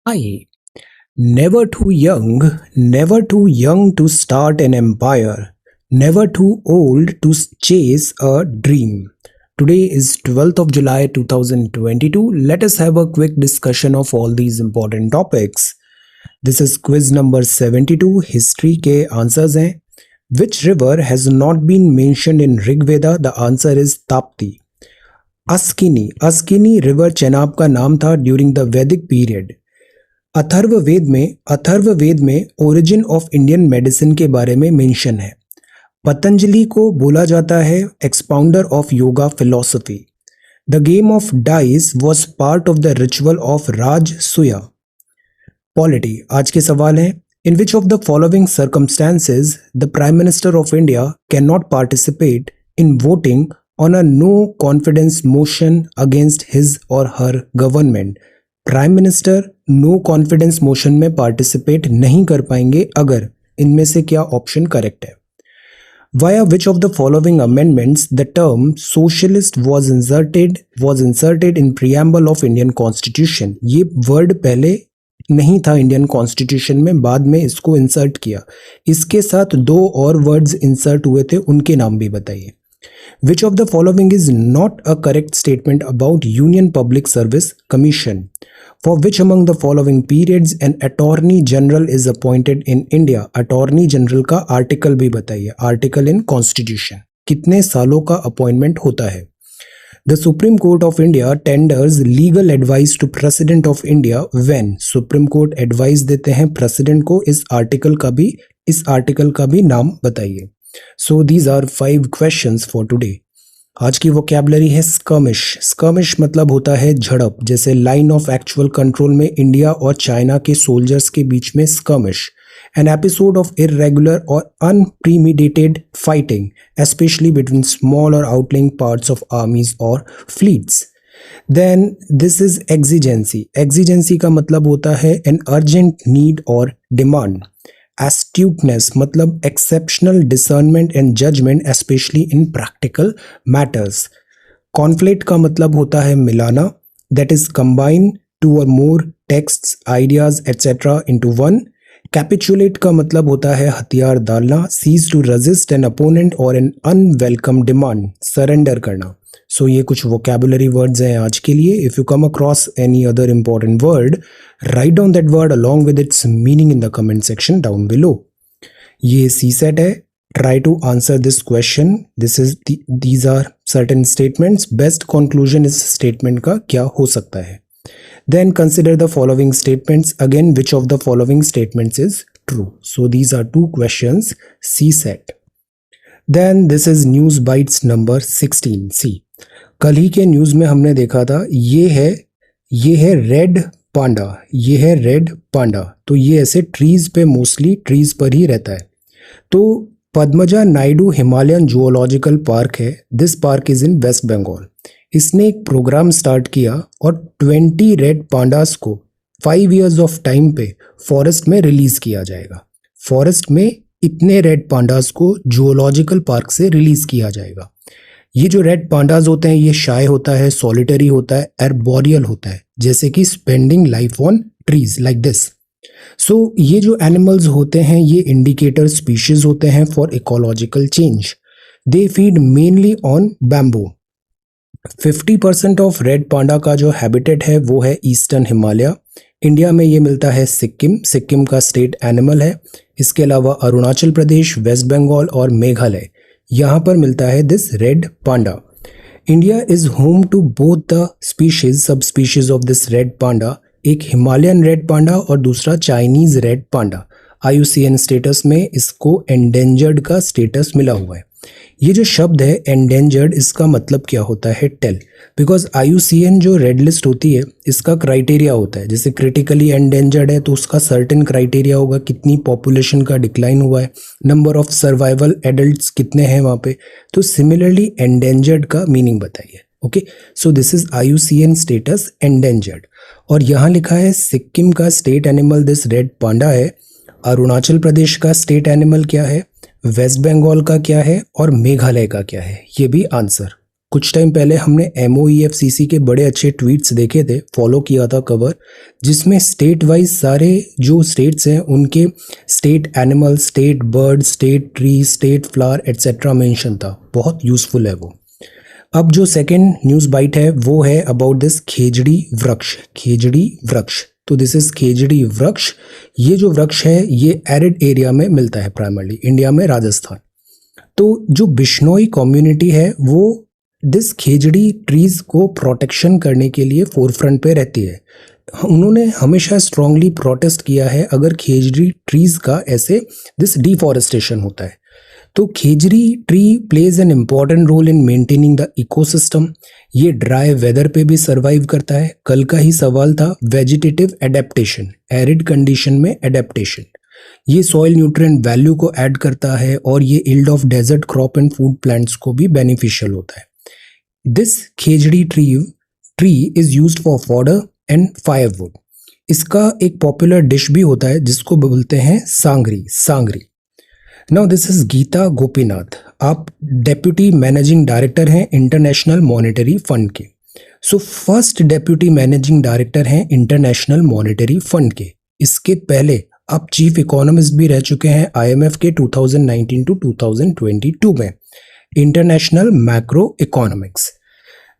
Hi, never too young to start an empire, never too old to chase a dream. Today is 12th of July 2022. Let us have a quick discussion of all these important topics. This is quiz number 72. History के answers हैं. Which river has not been mentioned in Rig Veda? The answer is Tapti. Askini river Chenab का नाम था during the वैदिक period. Atharvaveda में origin of Indian medicine के बारे में मेंशन है. पतंजलि को बोला जाता है expounder of yoga philosophy. The game of dice was part of the ritual of Rajasuya. Polity आज के सवाल हैं. In which of the following circumstances the prime minister of India can not participate in voting on a no confidence motion against his or her government. Prime minister no confidence motion में participate नहीं कर पाएंगे अगर इनमें से क्या option correct है. Via which of the following amendments the term socialist was inserted in preamble of Indian constitution. ये वर्ड पहले नहीं था इंडियन कॉन्स्टिट्यूशन में, बाद में इसको इंसर्ट किया. इसके साथ दो और वर्ड्स इंसर्ट हुए थे, उनके नाम भी बताइए. Which of the following is not a correct statement about Union Public Service Commission? For which among the following periods an Attorney General is appointed in India? Attorney General का article भी बताइए. Article in constitution कितने सालों का appointment होता है. The Supreme Court of India tenders legal advice to President of India when? Supreme Court advice देते हैं प्रेसिडेंट को. इस आर्टिकल का भी नाम बताइए. So these are 5 questions for today. आज की वोकैबुलरी है स्कर्मिश. स्कर्मिश मतलब होता है झड़प, जैसे लाइन ऑफ एक्चुअल कंट्रोल में इंडिया और चाइना के सोल्जर्स के बीच में skirmish. An episode of irregular or unpremeditated fighting, especially between small or outlying parts of armies or fleets. Then this is exigency. Exigency का मतलब होता है an urgent need or demand. Astuteness मतलब exceptional discernment and judgment especially in practical matters. Conflate का मतलब होता है मिलाना, that is combine two or more texts, ideas etc. into one. Capitulate का मतलब होता है हथियार डालना. Cease to resist an opponent or an unwelcome demand, surrender करना. So ये कुछ vocabulary words हैं आज के लिए. If you come across any other important word, write down that word along with its meaning in the comment section down below. ये CSET है. Try to answer this question. These are certain statements. Best conclusion इस statement का क्या हो सकता है. Then consider the following statements. Again, which of the following statements is true? So these are 2 questions CSET. Then this is news bites number 16. See, कल ही के news में हमने देखा था ये है रेड पांडा. ये है रेड पांडा. तो ये ऐसे ट्रीज पे, मोस्टली ट्रीज पर ही रहता है. तो Padmaja Naidu Himalayan zoological park है. This park is in West Bengal. इसने एक प्रोग्राम स्टार्ट किया और 20 रेड पांडास को 5 years ऑफ टाइम पे फॉरेस्ट में रिलीज किया जाएगा. फॉरेस्ट में इतने रेड पांडास को जूलॉजिकल पार्क से रिलीज किया जाएगा. ये जो रेड पांडास होते हैं ये शाय होता है, सॉलिटरी होता है, एर्बोरियल होता है, जैसे कि spending life on trees like this. So ये जो एनिमल्स होते हैं ये इंडिकेटर स्पीशीज होते हैं for ecological change. They feed mainly on bamboo. 50% of red panda का जो हैबिटेट है वो है ईस्टर्न हिमालय. इंडिया में ये मिलता है सिक्किम का स्टेट एनिमल है. इसके अलावा अरुणाचल प्रदेश, वेस्ट बंगाल और मेघालय, यहाँ पर मिलता है this red panda. India is home to both the species, subspecies of this red panda. एक हिमालयन रेड पांडा और दूसरा Chinese red panda. IUCN status में इसको एंडेंजर्ड का स्टेटस मिला हुआ है. ये जो शब्द है एंडेंजर्ड, इसका मतलब क्या होता है टेल. बिकॉज IUCN जो रेड लिस्ट होती है इसका क्राइटेरिया होता है. जैसे क्रिटिकली एंडेंजर्ड है तो उसका सर्टेन क्राइटेरिया होगा, कितनी पॉपुलेशन का डिक्लाइन हुआ है, नंबर ऑफ सर्वाइवल एडल्ट्स कितने हैं वहाँ पे. तो सिमिलरली एंडेंजर्ड का मीनिंग बताइए. Okay, so this is IUCN status endangered. और यहाँ लिखा है सिक्किम का स्टेट एनिमल दिस रेड पांडा है. अरुणाचल प्रदेश का स्टेट एनिमल क्या है, वेस्ट बंगाल का क्या है और मेघालय का क्या है, ये भी आंसर. कुछ टाइम पहले हमने MOEFCC के बड़े अच्छे ट्वीट्स देखे थे, फॉलो किया था कवर, जिसमें स्टेट वाइज सारे जो स्टेट्स हैं उनके state animal, state bird, state tree, state flower etcetera mention था। बहुत यूज़फुल है वो। अब जो सेकंड न्यूज़ बाइट है वो है अबाउट दिस खेजड़ी वृक्ष। खेजड़ी वृक्ष, तो दिस इज खेजड़ी वृक्ष। ये जो वृक्ष है ये एरिड एरिया में मिलता है, प्राइमरली इंडिया में राजस्थान। तो जो बिश्नोई कम्युनिटी है वो दिस खेजड़ी ट्रीज को प्रोटेक्शन करने के लिए फोरफ्रंट पे रहती है। उन्होंने हमेशा स्ट्रांगली प्रोटेस्ट किया है अगर खेजड़ी ट्रीज का ऐसे दिस डिफॉरेस्टेशन होता है। तो khejri tree plays an important role in maintaining the ecosystem. ये ड्राई वेदर पे भी सर्वाइव करता है। कल का ही सवाल था वेजिटेटिव एडेप्टेशन, एरिड कंडीशन में एडेप्टेशन। ये सॉइल न्यूट्रिएंट वैल्यू को ऐड करता है और ये yield of desert crop and food plants को भी बेनिफिशियल होता है। This khejri tree is used for fodder and firewood. इसका एक पॉपुलर डिश भी होता है जिसको बोलते हैं sangri. Now this is Gita Gopinath. आप डेप्यूटी मैनेजिंग डायरेक्टर हैं इंटरनेशनल मॉनेटरी फंड के। So first deputy managing director हैं इंटरनेशनल मॉनेटरी फंड के। इसके पहले आप चीफ इकोनॉमिस्ट भी रह चुके हैं IMF के 2019 टू 2022 में, international macro economics.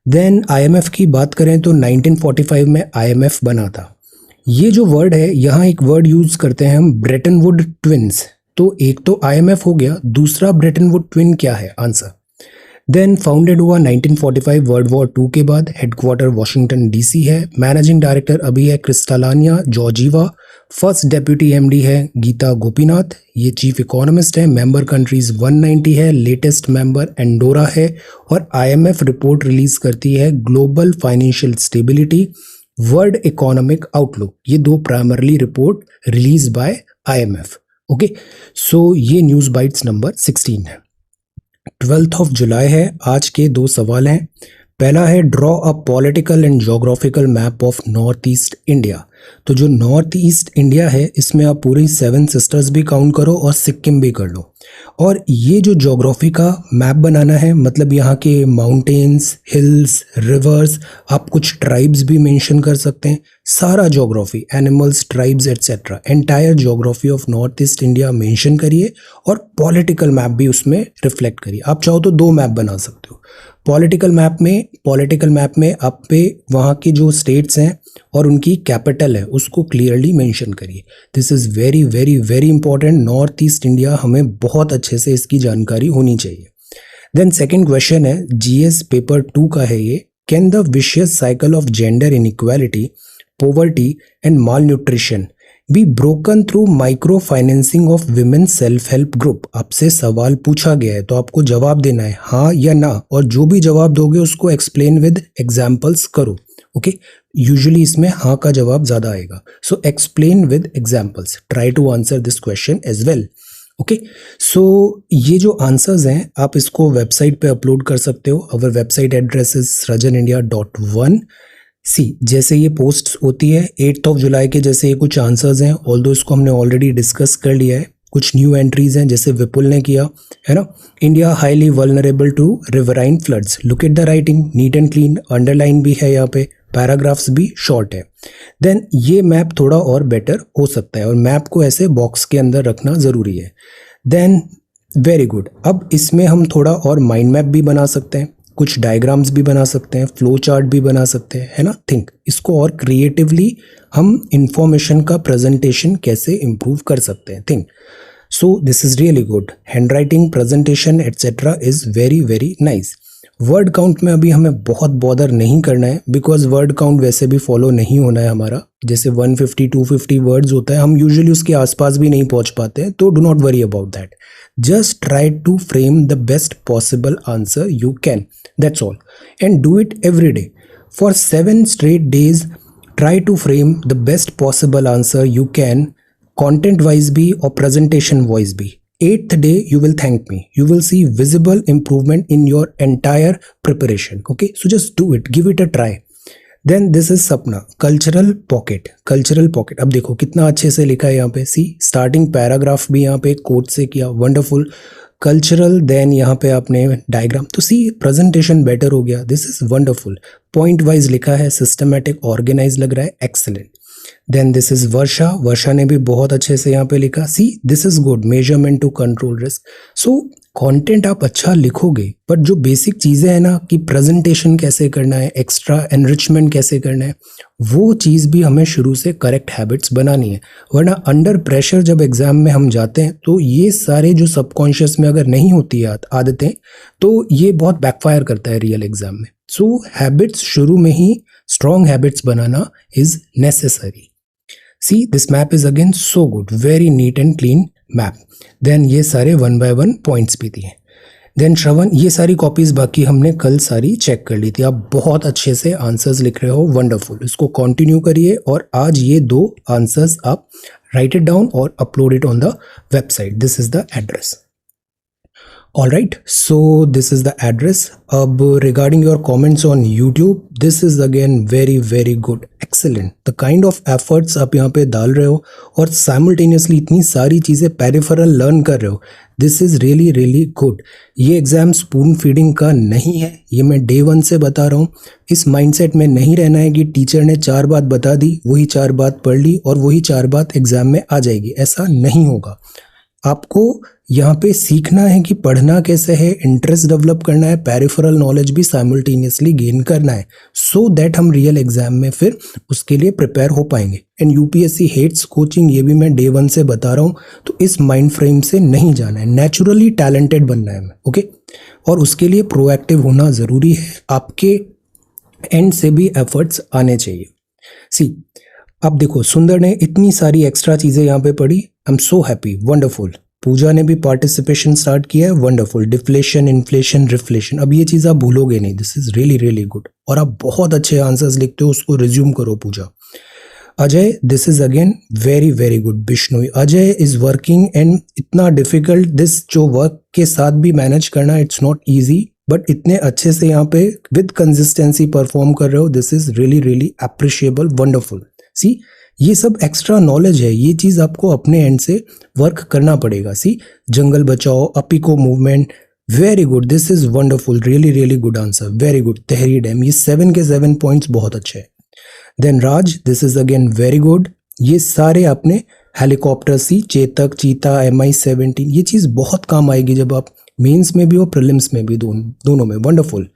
Then IMF की बात करें तो 1945 में IMF बना था। ये जो वर्ड है, यहाँ एक वर्ड यूज करते हैं हम, ब्रेटन वुड ट्विन्स। तो एक तो IMF हो गया, दूसरा ब्रेटन वुड ट्विन क्या है? आंसर। देन फाउंडेड हुआ 1945 वर्ल्ड वॉर 2 के बाद। हेडक्वार्टर वॉशिंगटन DC है। मैनेजिंग डायरेक्टर अभी है क्रिस्टालानिया जॉर्जीवा। फर्स्ट डेप्यूटी MD है गीता गोपीनाथ। ये चीफ इकोनॉमिस्ट है। मेंबर कंट्रीज 190 है। लेटेस्ट मेंबर एंडोरा है। और IMF रिपोर्ट रिलीज करती है global financial stability, world economic outlook. ये दो primarily report release by IMF। Okay, so ये न्यूज़ बाइट्स नंबर 16 है। 12 जुलाई है। आज के दो सवाल हैं। पहला है draw a political and geographical map of north east India. तो जो नॉर्थ ईस्ट इंडिया है इसमें आप पूरी 7 सिस्टर्स भी काउंट करो और सिक्किम भी कर लो। और ये जो ज्योग्राफी का मैप बनाना है, मतलब यहाँ के माउंटेन्स, हिल्स, रिवर्स, आप कुछ ट्राइब्स भी मेंशन कर सकते हैं। सारा geography, animals, tribes etcetera, entire geography of north east India mention करिए और पॉलिटिकल मैप भी उसमें रिफ्लेक्ट करिए। आप चाहो तो 2 मैप बना सकते हो। पॉलिटिकल मैप में आप पे वहाँ के जो स्टेट्स हैं और उनकी कैपिटल है उसको क्लियरली मेंशन करिए। This is very very very important. North east India हमें बहुत अच्छे से इसकी जानकारी होनी चाहिए। देन सेकंड क्वेश्चन है GS पेपर 2 का है ये। Can the vicious cycle of gender inequality, poverty and malnutrition be broken through micro financing of women self help group? आपसे सवाल पूछा गया है तो आपको जवाब देना है हाँ या ना, और जो भी जवाब दोगे उसको एक्सप्लेन विद एग्जाम्पल्स करो। ओके, यूजुअली इसमें हाँ का जवाब ज्यादा आएगा। So explain with examples. Try to answer this question as well. Okay, so ये जो आंसर्स हैं आप इसको वेबसाइट पे अपलोड कर सकते हो। Our website address is srajanindia.1। जैसे ये पोस्ट होती है 8 जुलाई के, जैसे ये कुछ आंसर्स हैं, ऑल्दो इसको हमने ऑलरेडी डिस्कस कर लिया है। कुछ न्यू एंट्रीज हैं जैसे विपुल ने किया है ना। India highly vulnerable to riverine floods. Look at the writing, neat and clean, underline भी है यहाँ पे, पैराग्राफ्स भी शॉर्ट है। देन ये मैप थोड़ा और बेटर हो सकता है और मैप को ऐसे बॉक्स के अंदर रखना ज़रूरी है। Then very good. अब इसमें हम थोड़ा और माइंड मैप भी बना सकते हैं, कुछ डायग्राम्स भी बना सकते हैं, फ्लो चार्ट भी बना सकते हैं, है ना। थिंक इसको और क्रिएटिवली हम इंफॉर्मेशन का प्रेजेंटेशन कैसे इम्प्रूव कर सकते हैं। Think so this is really good. Hand writing, presentation etcetera is very very nice. Word count में अभी हमें बहुत बॉदर नहीं करना है बिकॉज वर्ड काउंट वैसे भी फॉलो नहीं होना है हमारा। जैसे 150 250 वर्ड्स होता है, हम यूजुअली उसके आसपास भी नहीं पहुंच पाते हैं, तो do not worry about that. Just try to frame the best possible answer you can, that's all, and do it every day for 7 straight days. Try to frame the best possible answer you can, content wise भी और presentation wise भी। 8th day you will thank me. You will see visible improvement in your entire preparation. Okay, so just do it, give it a try. Then this is सपना, cultural pocket. Cultural pocket, अब देखो कितना अच्छे से लिखा है यहाँ पे। सी स्टार्टिंग पैराग्राफ भी यहाँ पे कोट से किया, वंडरफुल। कल्चरल, देन यहाँ पे आपने डायग्राम, तो सी प्रेजेंटेशन बेटर हो गया, this is wonderful, point wise लिखा है, सिस्टमैटिक ऑर्गेनाइज लग रहा है, excellent. Then this is Varsha, Varsha ने भी बहुत अच्छे से यहाँ पे लिखा, see this is good, measurement to control risk. So content आप अच्छा लिखोगे, बट जो बेसिक चीज़ें हैं ना कि प्रेजेंटेशन कैसे करना है, एक्स्ट्रा एनरिचमेंट कैसे करना है, वो चीज़ भी हमें शुरू से करेक्ट हैबिट्स बनानी है। वरना अंडर प्रेशर जब एग्जाम में हम जाते हैं तो ये सारे जो सबकॉन्शियस में अगर नहीं होती है आदतें, तो ये बहुत बैकफायर करता है रियल एग्जाम में। सो हैबिट्स शुरू में ही स्ट्रॉन्ग हैबिट्स बनाना is necessary. See this map is again so good, very neat and clean map. Then ये सारे 1 by 1 पॉइंट्स भी दिए। देन श्रवण, ये सारी कॉपीज बाकी हमने कल सारी चेक कर ली थी, आप बहुत अच्छे से आंसर्स लिख रहे हो, वंडरफुल, इसको कंटिन्यू करिए। और आज ये 2 आंसर्स आप राइट इट डाउन और upload it on the website, this is the address. All right, so this is the address. अब regarding your comments on YouTube, this is again very good, excellent. The kind of efforts आप यहाँ पे डाल रहे हो और simultaneously इतनी सारी चीज़ें peripheral learn कर रहे हो, this is really good. ये एग्ज़ाम स्पून फीडिंग का नहीं है, ये मैं डे 1 से बता रहा हूँ। इस माइंडसेट में नहीं रहना है कि टीचर ने 4 बात बता दी, वही 4 बात पढ़ ली और वही 4 बात एग्ज़ाम में आ जाएगी, ऐसा नहीं होगा। आपको यहाँ पे सीखना है कि पढ़ना कैसे है, इंटरेस्ट डेवलप करना है, पेरिफेरल नॉलेज भी साइमल्टेनियसली गेन करना है, सो दैट हम रियल एग्जाम में फिर उसके लिए प्रिपेयर हो पाएंगे। एंड यूपीएससी हेट्स कोचिंग, ये भी मैं डे 1 से बता रहा हूँ, तो इस माइंड फ्रेम से नहीं जाना है, नेचुरली टैलेंटेड बनना है हमें, ओके। और उसके लिए प्रोएक्टिव होना ज़रूरी है, आपके एंड से भी एफर्ट्स आने चाहिए। सी अब देखो, सुंदर ने इतनी सारी एक्स्ट्रा चीज़ें यहाँ पे पढ़ी, I am so happy, wonderful. Pooja ने भी पार्टिसिपेशन स्टार्ट किया है, वंडरफुल। डिफ्लेशन, इन्फ्लेशन, रिफ्लेशन, अब ये चीज़ आप भूलोगे नहीं, दिस इज रियली गुड। और आप बहुत अच्छे आंसर्स लिखते हो, उसको रिज्यूम करो Pooja. Ajay, this is again very good. Bishnoi, Ajay is working and इतना डिफिकल्ट, दिस जो वर्क के साथ भी मैनेज करना, इट्स नॉट ईजी, बट इतने अच्छे से यहाँ पे विद कंसिस्टेंसी परफॉर्म कर रहे हो, this is really appreciable, wonderful. See ये सब एक्स्ट्रा नॉलेज है, ये चीज़ आपको अपने एंड से वर्क करना पड़ेगा। सी जंगल बचाओ, Appiko movement, very good, this is wonderful, really good answer, very good. Tehri dam, ये 7 के 7 पॉइंट्स बहुत अच्छे हैं। Then Raj, this is again very good. ये सारे आपने हेलीकॉप्टर, सी चेतक, चीता, MI-17, ये चीज़ बहुत काम आएगी जब आप मेंस में भी और प्रीलिम्स में भी, दोनों में, wonderful.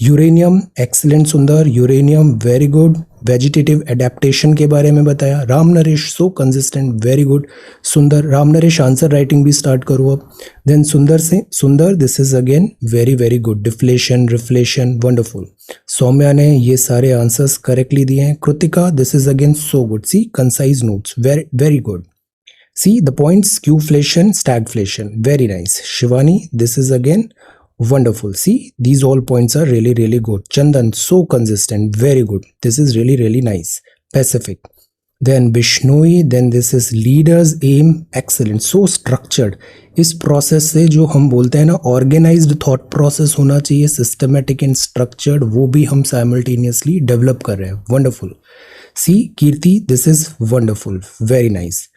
Uranium, excellent Sundar, uranium very good. Vegetative adaptation के बारे में बताया। Ram Naresh, so consistent, very good. Sundar, Ram Naresh answer writing भी स्टार्ट करो अब। Then Sundar, this is again very good. Deflation, reflation, wonderful. Saumya ने ये सारे आंसर्स करेक्टली दिए हैं। Kritika, this is again so good, see concise notes, very good. See the points, Qflation, stagflation, very nice. Shivani, this is again wonderful. See, these all points are really good. Chandan, so consistent, very good. This is really nice. Pacific. Then Bishnoi, then this is leaders aim, excellent, so structured. इस process से जो हम बोलते हैं ना, organised thought process होना चाहिए, systematic and structured, वो भी हम साइमल्टेनियसली डेवलप कर रहे हैं, wonderful. See Kirti, this is wonderful, very nice.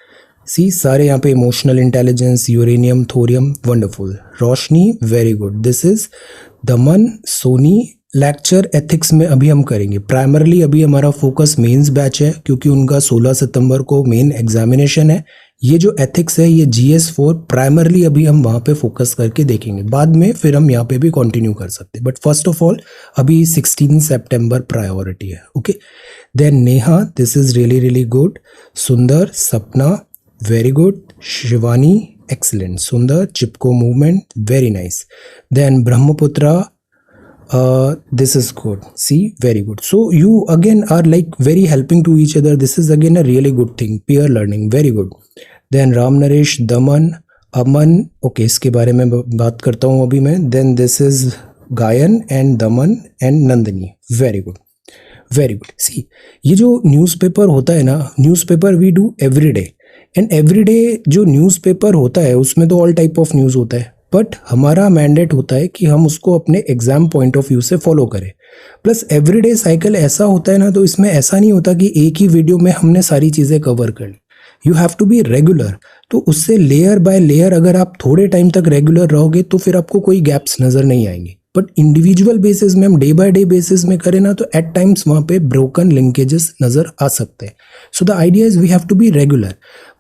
See सारे यहाँ पे emotional intelligence, uranium, thorium, wonderful. Roshni, very good. This is Daman, Soni. Lecture ethics में अभी हम करेंगे, प्राइमरली अभी हमारा फोकस मेंस बैच है, क्योंकि उनका 16 सितंबर को मेन एग्जामिनेशन है। ये जो एथिक्स है, ये GS4 प्राइमरली अभी हम वहाँ पे फोकस करके देखेंगे, बाद में फिर हम यहाँ पे भी कंटिन्यू कर सकते हैं, बट फर्स्ट ऑफ ऑल अभी 16 सितंबर प्रायोरिटी है, okay. Then Neha, this is really good. Sundar, Sapna, very good. Shivani, excellent. Sundar, Chipko movement, very nice. Then Brahmaputra, this is good. See, very good. So you again are like very helping to each other. This is again a really good thing. Peer learning, very good. Then Ram Naresh, Daman, Aman, okay, इसके बारे में बात करता हूँ अभी मैं. Then this is Gayan and Daman and Nandini, very good. Very good. See ये जो न्यूज़पेपर होता है ना, newspaper we do every day, and every day जो न्यूज़पेपर होता है उसमें तो ऑल टाइप ऑफ न्यूज़ होता है, बट हमारा मैंडेट होता है कि हम उसको अपने एग्जाम पॉइंट ऑफ व्यू से फॉलो करें। प्लस एवरीडे साइकिल ऐसा होता है ना, तो इसमें ऐसा नहीं होता कि एक ही वीडियो में हमने सारी चीज़ें कवर कर ली। You have to be regular. तो उससे लेयर बाय लेयर अगर आप थोड़े टाइम तक रेगुलर रहोगे तो फिर आपको कोई गैप्स नज़र नहीं आएंगे। बट इंडिविजुअल बेसिस में हम डे बाय डे बेसिस में करें ना तो एट टाइम्स वहाँ पे ब्रोकन लिंकेजेस नज़र आ सकते हैं। So the idea is we have to be regular.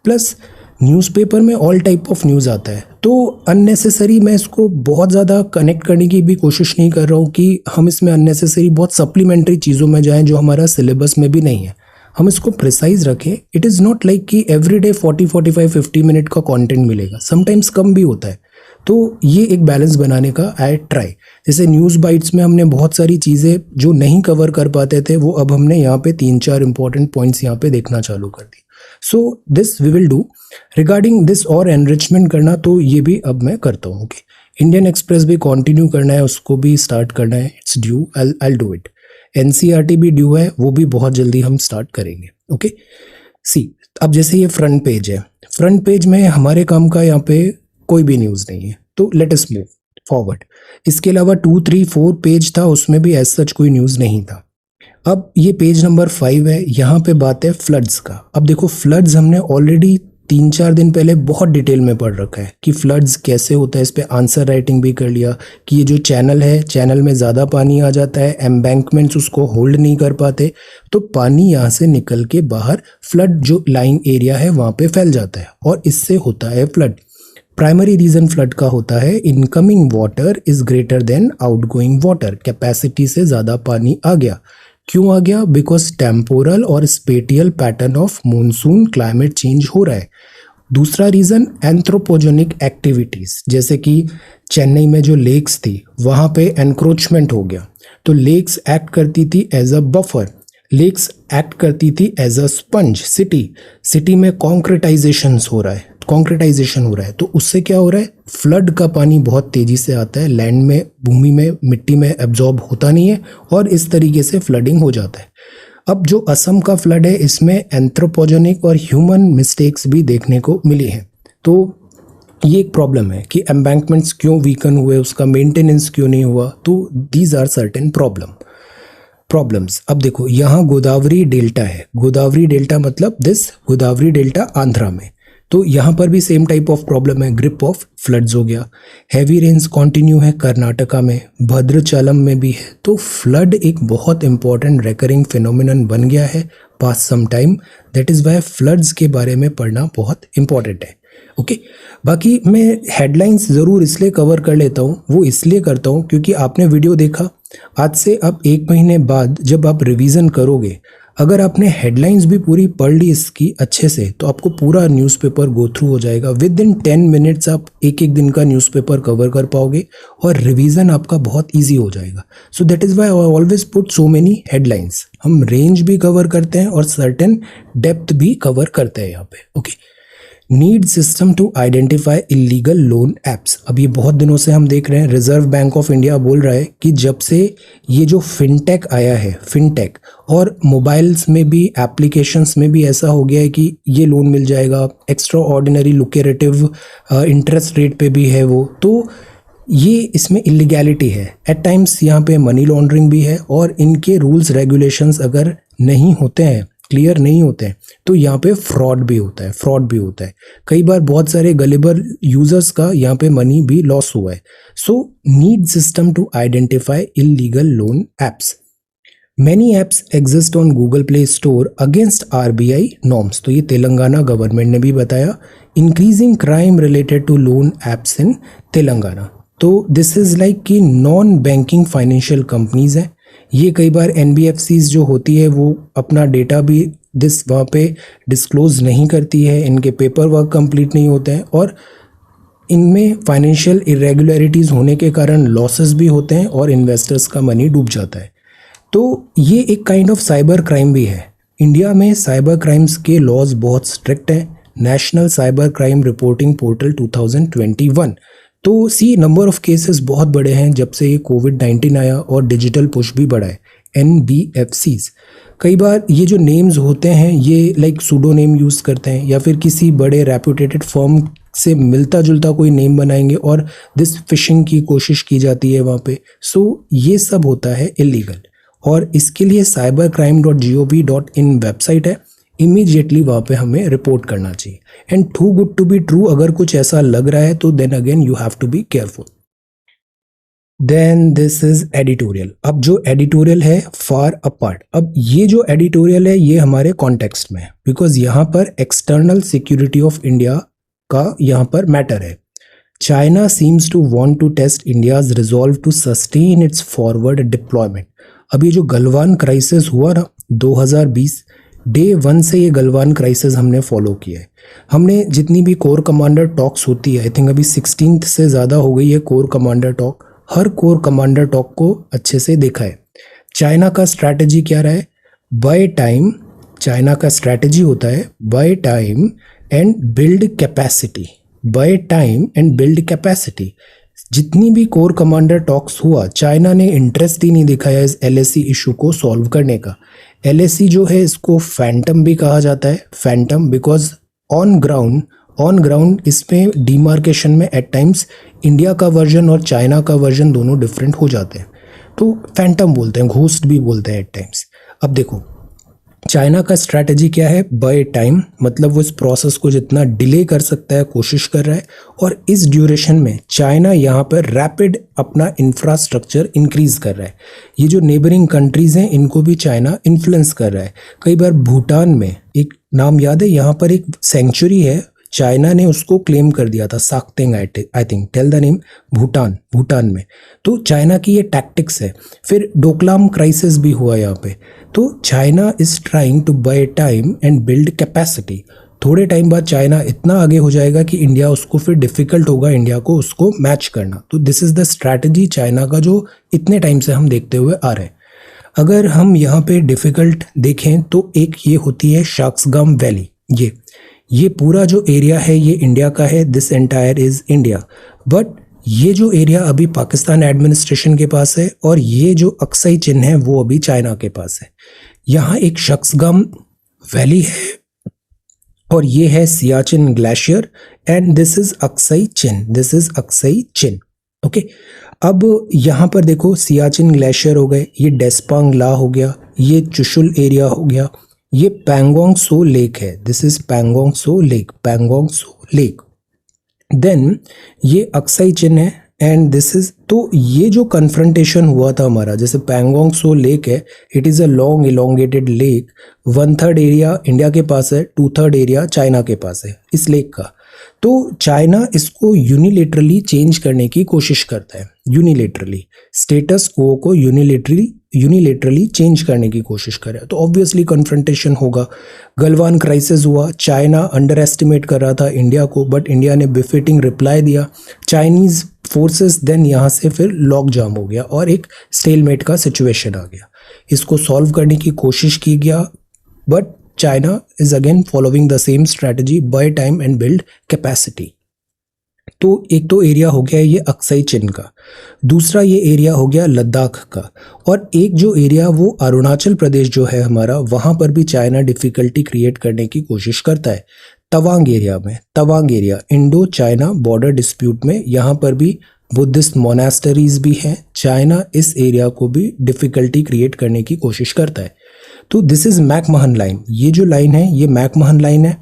Plus newspaper में ऑल टाइप ऑफ न्यूज़ आता है, तो अननेसेसरी मैं इसको बहुत ज़्यादा कनेक्ट करने की भी कोशिश नहीं कर रहा हूँ कि हम इसमें अननेसेसरी बहुत सप्लीमेंट्री चीज़ों में जाएं जो हमारा सिलेबस में भी नहीं है। हम इसको प्रिसाइज रखें। इट इज़ नॉट लाइक कि एवरीडे 40-45-50 मिनट का कंटेंट मिलेगा, समटाइम्स कम भी होता है। तो ये एक बैलेंस बनाने का आई ट्राई। जैसे न्यूज़ बाइट्स में हमने बहुत सारी चीज़ें जो नहीं कवर कर पाते थे वो अब हमने यहाँ पे 3-4 इंपॉर्टेंट पॉइंट्स यहाँ पे देखना चालू कर दी। So this we will do regarding this और एनरिचमेंट करना, तो ये भी अब मैं करता हूँ। ओके, इंडियन एक्सप्रेस भी कंटिन्यू करना है, उसको भी स्टार्ट करना है। It's due, I do it. NCERT भी ड्यू है, वो भी बहुत जल्दी हम स्टार्ट करेंगे। ओके सी, अब जैसे ये फ्रंट पेज है, फ्रंट पेज में हमारे काम का यहाँ पे कोई भी न्यूज़ नहीं है, तो लेट अस मूव फॉरवर्ड। इसके अलावा 2, 3, 4 पेज था, उसमें भी एज सच कोई न्यूज़ नहीं था। अब ये पेज नंबर 5 है, यहाँ पे बात है फ्लड्स का। अब देखो फ्लड्स हमने ऑलरेडी 3-4 दिन पहले बहुत डिटेल में पढ़ रखा है कि फ्लड्स कैसे होता है। इस पे आंसर राइटिंग भी कर लिया कि ये जो चैनल है, चैनल में ज़्यादा पानी आ जाता है, एम्बैंकमेंट्स उसको होल्ड नहीं कर पाते, तो पानी यहाँ से निकल के बाहर फ्लड जो लाइन एरिया है वहाँ पे फैल जाता है और इससे होता है फ्लड। प्राइमरी रीजन फ्लड का होता है incoming water is greater than outgoing water, capacity से ज़्यादा पानी आ गया। क्यों आ गया? बिकॉज टेम्पोरल और spatial pattern of monsoon climate change हो रहा है। दूसरा रीज़न एंथ्रोपोजेनिक एक्टिविटीज़, जैसे कि चेन्नई में जो लेक्स थी वहाँ पे एनक्रोचमेंट हो गया, तो लेक्स एक्ट करती थी as a buffer, lakes act करती थी एज अ स्पंज। सिटी में कॉन्क्रेटाइजेशन हो रहा है, तो उससे क्या हो रहा है, फ्लड का पानी बहुत तेज़ी से आता है, लैंड में, भूमि में, मिट्टी में एब्जॉर्ब होता नहीं है और इस तरीके से फ्लडिंग हो जाता है। अब जो असम का फ्लड है, इसमें एंथ्रोपोजेनिक और ह्यूमन मिस्टेक्स भी देखने को मिली हैं। तो ये एक प्रॉब्लम है कि एम्बैंकमेंट्स क्यों वीकन हुए, उसका मेंटेनेंस क्यों नहीं हुआ, तो दीज आर सर्टेन प्रॉब्लम्स। अब देखो यहाँ गोदावरी डेल्टा है, गोदावरी डेल्टा मतलब दिस गोदावरी डेल्टा आंध्रा में, तो यहाँ पर भी सेम टाइप ऑफ प्रॉब्लम है, ग्रिप ऑफ फ्लड्स हो गया। हैवी रेन्स कंटिन्यू है कर्नाटका में, भद्रचालम में भी है, तो फ्लड एक बहुत इंपॉर्टेंट रेकरिंग फिनोमिनन बन गया है past some time. That is why floods के बारे में पढ़ना बहुत इंपॉर्टेंट है। ओके, बाकी मैं हेडलाइंस ज़रूर इसलिए कवर कर लेता हूँ, वो इसलिए करता हूँ क्योंकि आपने वीडियो देखा, आज से अब 1 महीने बाद जब आप रिवीजन करोगे, अगर आपने हेडलाइंस भी पूरी पढ़ ली इसकी अच्छे से, तो आपको पूरा न्यूज़पेपर गो थ्रू हो जाएगा। विद इन 10 मिनट्स आप एक दिन का न्यूज़पेपर कवर कर पाओगे और रिवीजन आपका बहुत इजी हो जाएगा। So that is why I always put so many headlines. हम रेंज भी कवर करते हैं और सर्टेन डेप्थ भी कवर करते हैं यहाँ पे। Okay, need system to identify illegal loan apps. अब ये बहुत दिनों से हम देख रहे हैं, रिजर्व बैंक ऑफ इंडिया बोल रहा है कि जब से ये जो फिनटेक आया है, फिनटेक और मोबाइल्स में भी, एप्लीकेशंस में भी ऐसा हो गया है कि ये लोन मिल जाएगा, एक्स्ट्रा ऑर्डिनरी लुकेरेटिव इंटरेस्ट रेट पे भी है वो, तो ये इसमें इलीगैलिटी है। एट टाइम्स यहाँ पे मनी लॉन्ड्रिंग भी है और इनके रूल्स रेगुलेशंस अगर नहीं होते हैं, क्लियर नहीं होते हैं, तो यहाँ पे फ्रॉड भी होता है। कई बार बहुत सारे गलिबर यूजर्स का यहाँ पे मनी भी लॉस हुआ है। So need system to identify illegal loan apps. Many apps exist on Google Play Store against RBI norms. तो ये तेलंगाना गवर्नमेंट ने भी बताया। Increasing crime related to loan apps in Telangana. तो दिस इज़ लाइक कि नॉन बैंकिंग फाइनेंशियल कंपनीज हैं, ये कई बार NBFCs जो होती है वो अपना डेटा भी वहाँ पे डिस्क्लोज नहीं करती है, इनके पेपर वर्क कंप्लीट नहीं होते हैं और इनमें फाइनेंशियल इरेगुलरिटीज़ होने के कारण लॉसेस भी होते हैं और इन्वेस्टर्स का मनी डूब जाता है। तो ये एक काइंड ऑफ साइबर क्राइम भी है। इंडिया में साइबर क्राइम्स के लॉज बहुत स्ट्रिक्ट हैं। National cyber crime reporting portal 2021। तो नंबर ऑफ केसेस बहुत बड़े हैं जब से ये कोविड-19 आया और डिजिटल पुश भी बढ़ा है। NBFCs, कई बार ये जो नेम्स होते हैं ये लाइक सूडो नेम यूज़ करते हैं या फिर किसी बड़े रेपुटेटेड फर्म से मिलता जुलता कोई नेम बनाएंगे और दिस फिशिंग की कोशिश की जाती है वहाँ पे। सो ये सब होता है इलीगल और इसके लिए cybercrime.gov.in वेबसाइट है। इमीडिएटली वहाँ पे हमें रिपोर्ट करना चाहिए। And too good to be true, अगर कुछ ऐसा लग रहा है तो then again you have to be careful. Then this is editorial. अब जो एडिटोरियल है फार अपार्ट, अब ये जो एडिटोरियल है ये हमारे कॉन्टेक्स्ट में है, बिकॉज यहाँ पर एक्सटर्नल सिक्योरिटी ऑफ इंडिया का यहाँ पर मैटर है। China seems to want to test India's resolve to sustain its forward deployment. अब ये जो गलवान क्राइसिस हुआ ना 2020, डे 1 से ये गलवान क्राइसिस हमने फॉलो किया है। हमने जितनी भी कोर कमांडर टॉक्स होती है, आई थिंक अभी 16th से ज़्यादा हो गई है कोर कमांडर टॉक, हर कोर कमांडर टॉक को अच्छे से देखा है। चाइना का स्ट्रैटेजी क्या रहा है? बाय टाइम, चाइना का स्ट्रैटेजी होता है bye time and build capacity, bye time and build capacity. जितनी भी कोर कमांडर टॉक्स हुआ, चाइना ने इंटरेस्ट ही नहीं दिखाया इस एलएसी इशू को सॉल्व करने का। एलएसी जो है इसको फैंटम भी कहा जाता है, फैंटम, बिकॉज ऑन ग्राउंड इसमें डिमार्केशन में एट टाइम्स इंडिया का वर्जन और चाइना का वर्जन दोनों डिफरेंट हो जाते हैं, तो फैंटम बोलते हैं, घोस्ट भी बोलते हैं एट टाइम्स। अब देखो चाइना का स्ट्रैटेजी क्या है? बाय टाइम, मतलब वो इस प्रोसेस को जितना डिले कर सकता है कोशिश कर रहा है, और इस ड्यूरेशन में चाइना यहाँ पर रैपिड अपना इंफ्रास्ट्रक्चर इंक्रीज कर रहा है। ये जो नेबरिंग कंट्रीज हैं इनको भी चाइना इन्फ्लुएंस कर रहा है। कई बार भूटान में, एक नाम याद है, यहाँ पर एक सेंचुरी है, चाइना ने उसको क्लेम कर दिया था, Sakteng I think, tell the name, Bhutan में। तो चाइना की ये टैक्टिक्स है। फिर डोकलाम क्राइसिस भी हुआ यहाँ पे। तो China is trying to buy time and build capacity. थोड़े टाइम बाद चाइना इतना आगे हो जाएगा कि इंडिया उसको फिर डिफिकल्ट होगा इंडिया को उसको मैच करना। तो this is the strategy China का जो इतने टाइम से हम देखते हुए आ रहे हैं। अगर हम यहाँ पे डिफिकल्ट देखें तो एक ये होती है शाक्सगाम वैली। ये पूरा जो एरिया है ये इंडिया का है, this entire is India. But ये जो एरिया अभी पाकिस्तान एडमिनिस्ट्रेशन के पास है, और ये जो अक्साई चिन है वो अभी चाइना के पास है। यहाँ एक शाक्सगाम वैली है और ये है Siachen glacier, and this is Aksai chin, okay. अब यहाँ पर देखो सियाचिन ग्लेशियर हो गए, ये डेस्पांग ला हो गया, ये चुशुल एरिया हो गया, ये पैंगोंग सो लेक है, this is Pangong Tso lake. Then ये अक्साई चिन है, एंड दिस इज, तो ये जो कन्फ्रंटेशन हुआ था हमारा, जैसे पैंगोंग सो लेक है, it is a long elongated lake, 1/3 area India के पास है, 2/3 एरिया चाइना के पास है इस लेक का। तो चाइना इसको यूनिलेटरली चेंज करने की कोशिश करता है, यूनिलेटरली स्टेटस को यूनिलेटरली चेंज करने की कोशिश कर रहा है। तो ऑब्वियसली कन्फ्रंटेशन होगा। गलवान क्राइसिस हुआ, चाइना अंडर एस्टिमेट कर रहा था इंडिया को, बट इंडिया ने बिफिटिंग रिप्लाई दिया। चाइनीज फोर्सेस देन यहाँ से फिर लॉक जाम हो गया और एक स्टेलमेट का सिचुएशन आ गया। इसको सॉल्व करने की कोशिश की गया, but China is again following the same strategy, bye time and build capacity. तो एक तो एरिया हो गया ये अक्साई चिन का, दूसरा ये एरिया हो गया लद्दाख का, और एक जो एरिया वो अरुणाचल प्रदेश जो है हमारा, वहाँ पर भी चाइना डिफिकल्टी क्रिएट करने की कोशिश करता है। Tawang area Indo China border dispute में, यहाँ पर भी बुद्धिस्ट मोनास्टरीज भी हैं। चाइना इस एरिया को भी डिफिकल्टी क्रिएट करने की कोशिश करता है। तो दिस इज मैकमहन लाइन, ये जो लाइन है ये मैकमहन लाइन है,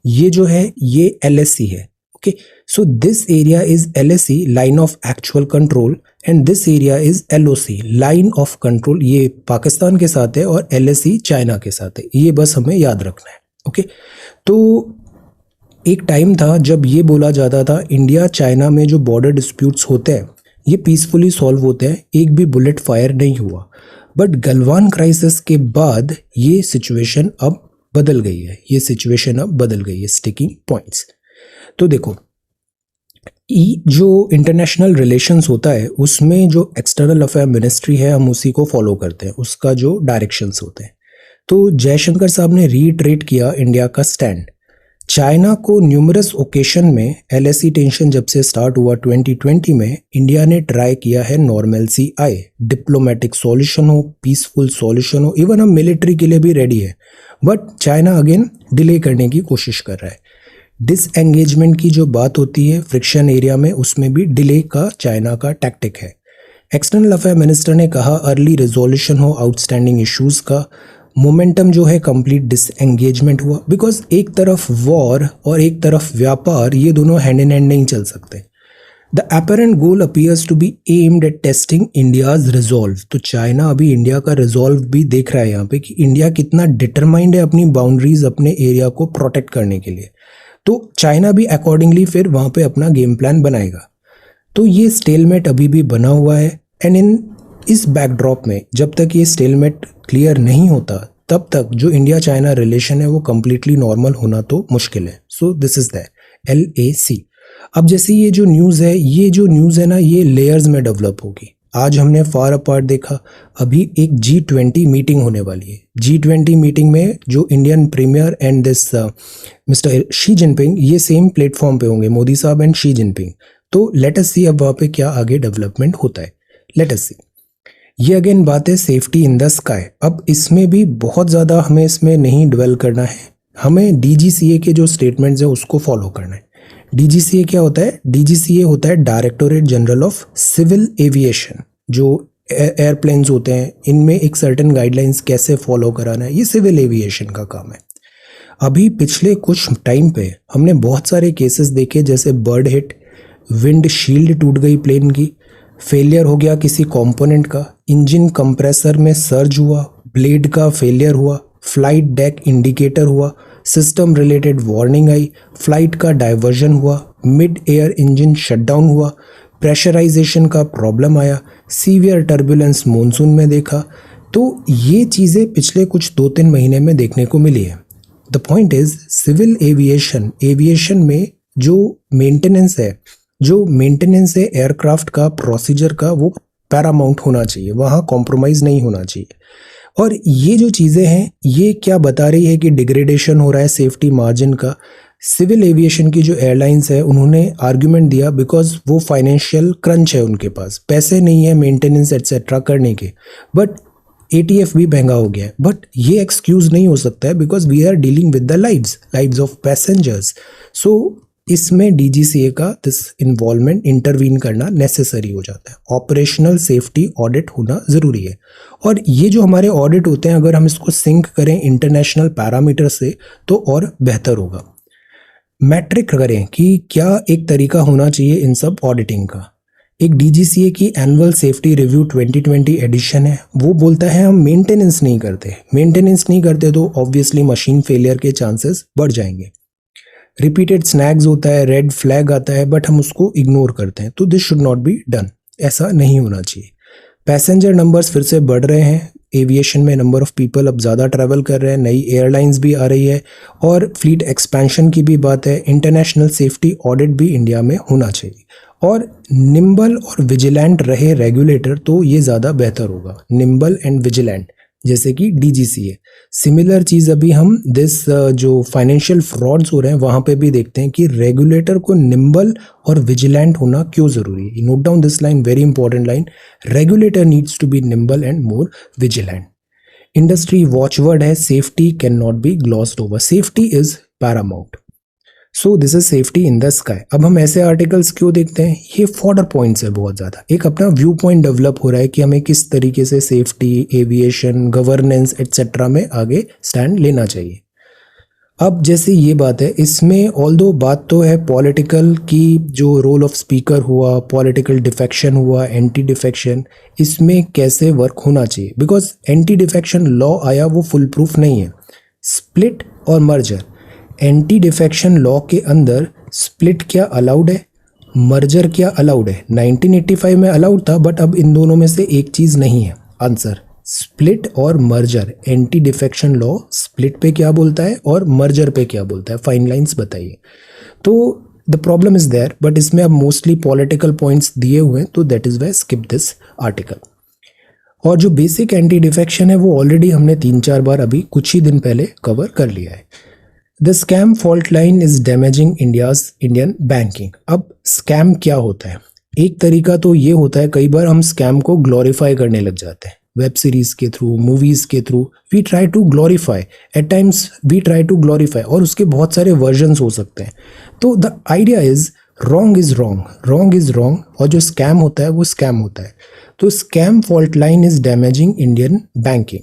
ये जो है ये एलएसी है, okay. So this area is LAC, line of actual control, and this area is LOC, line of control. ये पाकिस्तान के साथ है और एलएसी चाइना के साथ है, ये बस हमें याद रखना है, ओके। तो एक टाइम था जब ये बोला जाता था इंडिया चाइना में जो बॉर्डर डिस्प्यूट्स होते हैं ये पीसफुली सॉल्व होते हैं, एक भी बुलेट फायर नहीं हुआ। बट गलवान क्राइसिस के बाद ये सिचुएशन अब बदल गई है, स्टिकिंग पॉइंट्स। तो देखो जो इंटरनेशनल रिलेशंस होता है उसमें जो एक्सटर्नल अफेयर मिनिस्ट्री है हम उसी को फॉलो करते हैं, उसका जो डायरेक्शंस होते हैं। तो जयशंकर साहब ने रीइटरेट किया इंडिया का स्टैंड। चाइना को न्यूमरस ओकेशन में एलएसी टेंशन जब से स्टार्ट हुआ 2020 में, इंडिया ने ट्राई किया है नॉर्मलसी आए, डिप्लोमेटिक सॉल्यूशन हो, पीसफुल सॉल्यूशन हो, इवन हम मिलिट्री के लिए भी रेडी है, बट चाइना अगेन डिले करने की कोशिश कर रहा है। डिसएंगेजमेंट की जो बात होती है फ्रिक्शन एरिया में, उसमें भी डिले का चाइना का टैक्टिक है। एक्सटर्नल अफेयर मिनिस्टर ने कहा अर्ली रिजोल्यूशन हो आउटस्टैंडिंग इश्यूज का, मोमेंटम जो है कंप्लीट डिसएंगेजमेंट हुआ, बिकॉज एक तरफ वॉर और एक तरफ व्यापार, ये दोनों हैंड इन हैंड नहीं चल सकते। The apparent goal appears to be aimed at testing India's resolve. तो चाइना अभी इंडिया का रिजॉल्व भी देख रहा है यहाँ पे कि इंडिया कितना डिटरमाइंड है अपनी बाउंड्रीज, अपने एरिया को प्रोटेक्ट करने के लिए। तो चाइना भी अकॉर्डिंगली फिर वहाँ पे अपना गेम प्लान बनाएगा। तो ये स्टेलमेट अभी भी बना हुआ है, एंड इन इस बैकड्रॉप में जब तक ये स्टेलमेट क्लियर नहीं होता तब तक जो इंडिया चाइना रिलेशन है वो कम्प्लीटली नॉर्मल होना तो मुश्किल है। So this is the LAC। अब जैसे ये जो न्यूज़ है ना, ये लेयर्स में डेवलप होगी। आज हमने फार अपार्ट देखा, अभी एक G20 मीटिंग होने वाली है। G20 मीटिंग में जो Indian premier and this mister Xi Jinping, ये सेम प्लेटफॉर्म पे होंगे, मोदी साहब एंड शी जिनपिंग। तो लेट अस सी अब वहाँ पे क्या आगे डेवलपमेंट होता है, लेट अस सी। ये अगेन बात है सेफ्टी इन द स्काई। अब इसमें भी बहुत ज़्यादा हमें इसमें नहीं ड्वेल करना है, हमें DGCA के जो स्टेटमेंट्स हैं उसको फॉलो करना है। DGCA क्या होता है? DGCA होता है directorate general of civil aviation. जो एयरप्लेन्स होते हैं इनमें एक सर्टेन गाइडलाइंस कैसे फॉलो कराना है, ये सिविल एविएशन का काम है। अभी पिछले कुछ टाइम पे हमने बहुत सारे केसेस देखे, जैसे बर्ड हिट, विंड शील्ड टूट गई प्लेन की, फेलियर हो गया किसी कंपोनेंट का, इंजन कंप्रेसर में सर्ज हुआ, ब्लेड का फेलियर हुआ, फ्लाइट डेक इंडिकेटर हुआ, सिस्टम रिलेटेड वार्निंग आई, फ्लाइट का डाइवर्जन हुआ, मिड एयर इंजन शटडाउन हुआ, प्रेशराइजेशन का प्रॉब्लम आया, सीवियर टर्बुलेंस मॉनसून में देखा। तो ये चीज़ें पिछले कुछ 2-3 महीने में देखने को मिली है। The point is civil aviation में जो मेंटेनेंस है एयरक्राफ्ट का, प्रोसीजर का, वो पैरामाउंट होना चाहिए, वहाँ कॉम्प्रोमाइज़ नहीं होना चाहिए। और ये जो चीज़ें हैं ये क्या बता रही है कि डिग्रेडेशन हो रहा है सेफ्टी मार्जिन का। सिविल एविएशन की जो एयरलाइंस है उन्होंने आर्ग्यूमेंट दिया बिकॉज वो फाइनेंशियल क्रंच है, उनके पास पैसे नहीं है मेंटेनेंस एटसेट्रा करने के, बट ATF भी महंगा हो गया है। बट ये एक्सक्यूज़ नहीं हो सकता है because we are dealing with the lives of passengers. So इसमें DGCA का दिस इन्वॉल्वमेंट, इंटरवीन करना नेसेसरी हो जाता है। ऑपरेशनल सेफ्टी ऑडिट होना ज़रूरी है। और ये जो हमारे ऑडिट होते हैं, अगर हम इसको सिंक करें इंटरनेशनल पैरामीटर से तो और बेहतर होगा। मैट्रिक करें कि क्या एक तरीका होना चाहिए इन सब ऑडिटिंग का। एक DGCA की एनुअल सेफ्टी रिव्यू 2020 एडिशन है, वो बोलता है हम मेंटेनेंस नहीं करते तो ऑब्वियसली मशीन फेलियर के चांसेस बढ़ जाएंगे। रिपीटेड स्नैग्स होता है, रेड फ्लैग आता है, बट हम उसको इग्नोर करते हैं। तो this should not be done, ऐसा नहीं होना चाहिए। पैसेंजर नंबर्स फिर से बढ़ रहे हैं, एविएशन में नंबर ऑफ पीपल अब ज़्यादा ट्रैवल कर रहे हैं, नई एयरलाइंस भी आ रही है और फ्लीट एक्सपेंशन की भी बात है। इंटरनेशनल सेफ्टी ऑडिट भी इंडिया में होना चाहिए और निम्बल और विजिलेंट रहे रेगुलेटर तो ये ज़्यादा बेहतर होगा। निम्बल एंड विजिलेंट जैसे कि DGCA। सिमिलर चीज़ अभी हम जो फाइनेंशियल फ्रॉड्स हो रहे हैं वहाँ पे भी देखते हैं कि रेगुलेटर को निम्बल और विजिलेंट होना क्यों ज़रूरी है। Note down this line, very important line, regulator needs to be nimble and more vigilant. Industry watchword है, safety can not be glossed over, safety is paramount. So this is safety in the sky. अब हम ऐसे articles क्यों देखते हैं, ये fodder points है बहुत ज़्यादा। एक अपना व्यू पॉइंट डेवलप हो रहा है कि हमें किस तरीके से सेफ्टी, एविएशन, गवर्नेंस एट्सेट्रा में आगे स्टैंड लेना चाहिए। अब जैसे ये बात है, इसमें ऑल्दो बात तो है पॉलिटिकल की, जो रोल ऑफ स्पीकर हुआ, पॉलिटिकल डिफेक्शन हुआ, एंटी डिफेक्शन, इसमें कैसे वर्क होना चाहिए। बिकॉज एंटी डिफेक्शन लॉ आया वो फुल प्रूफ नहीं है। स्प्लिट और मर्जर, एंटी डिफेक्शन लॉ के अंदर स्प्लिट क्या अलाउड है, मर्जर क्या अलाउड है। 1985 में अलाउड था, बट अब इन दोनों में से एक चीज़ नहीं है। आंसर स्प्लिट और merger. Anti defection law split पे क्या बोलता है और मर्जर पे क्या बोलता है, फाइन लाइंस बताइए। तो the problem is there, but इसमें अब मोस्टली पॉलिटिकल पॉइंट्स दिए हुए हैं, तो that is why skip this article. और जो बेसिक एंटी डिफेक्शन है वो ऑलरेडी हमने 3-4 बार अभी कुछ ही दिन पहले कवर कर लिया है। The scam fault line is damaging Indian banking. अब स्कैम क्या होता है, एक तरीका तो ये होता है, कई बार हम स्कैम को ग्लोरीफाई करने लग जाते हैं। वेब सीरीज के थ्रू, मूवीज के through we try to glorify, at times we try to glorify, और उसके बहुत सारे वर्जन्स हो सकते हैं। तो the idea is wrong is wrong, और जो स्कैम होता है वो स्कैम होता है। तो scam fault line is damaging Indian banking.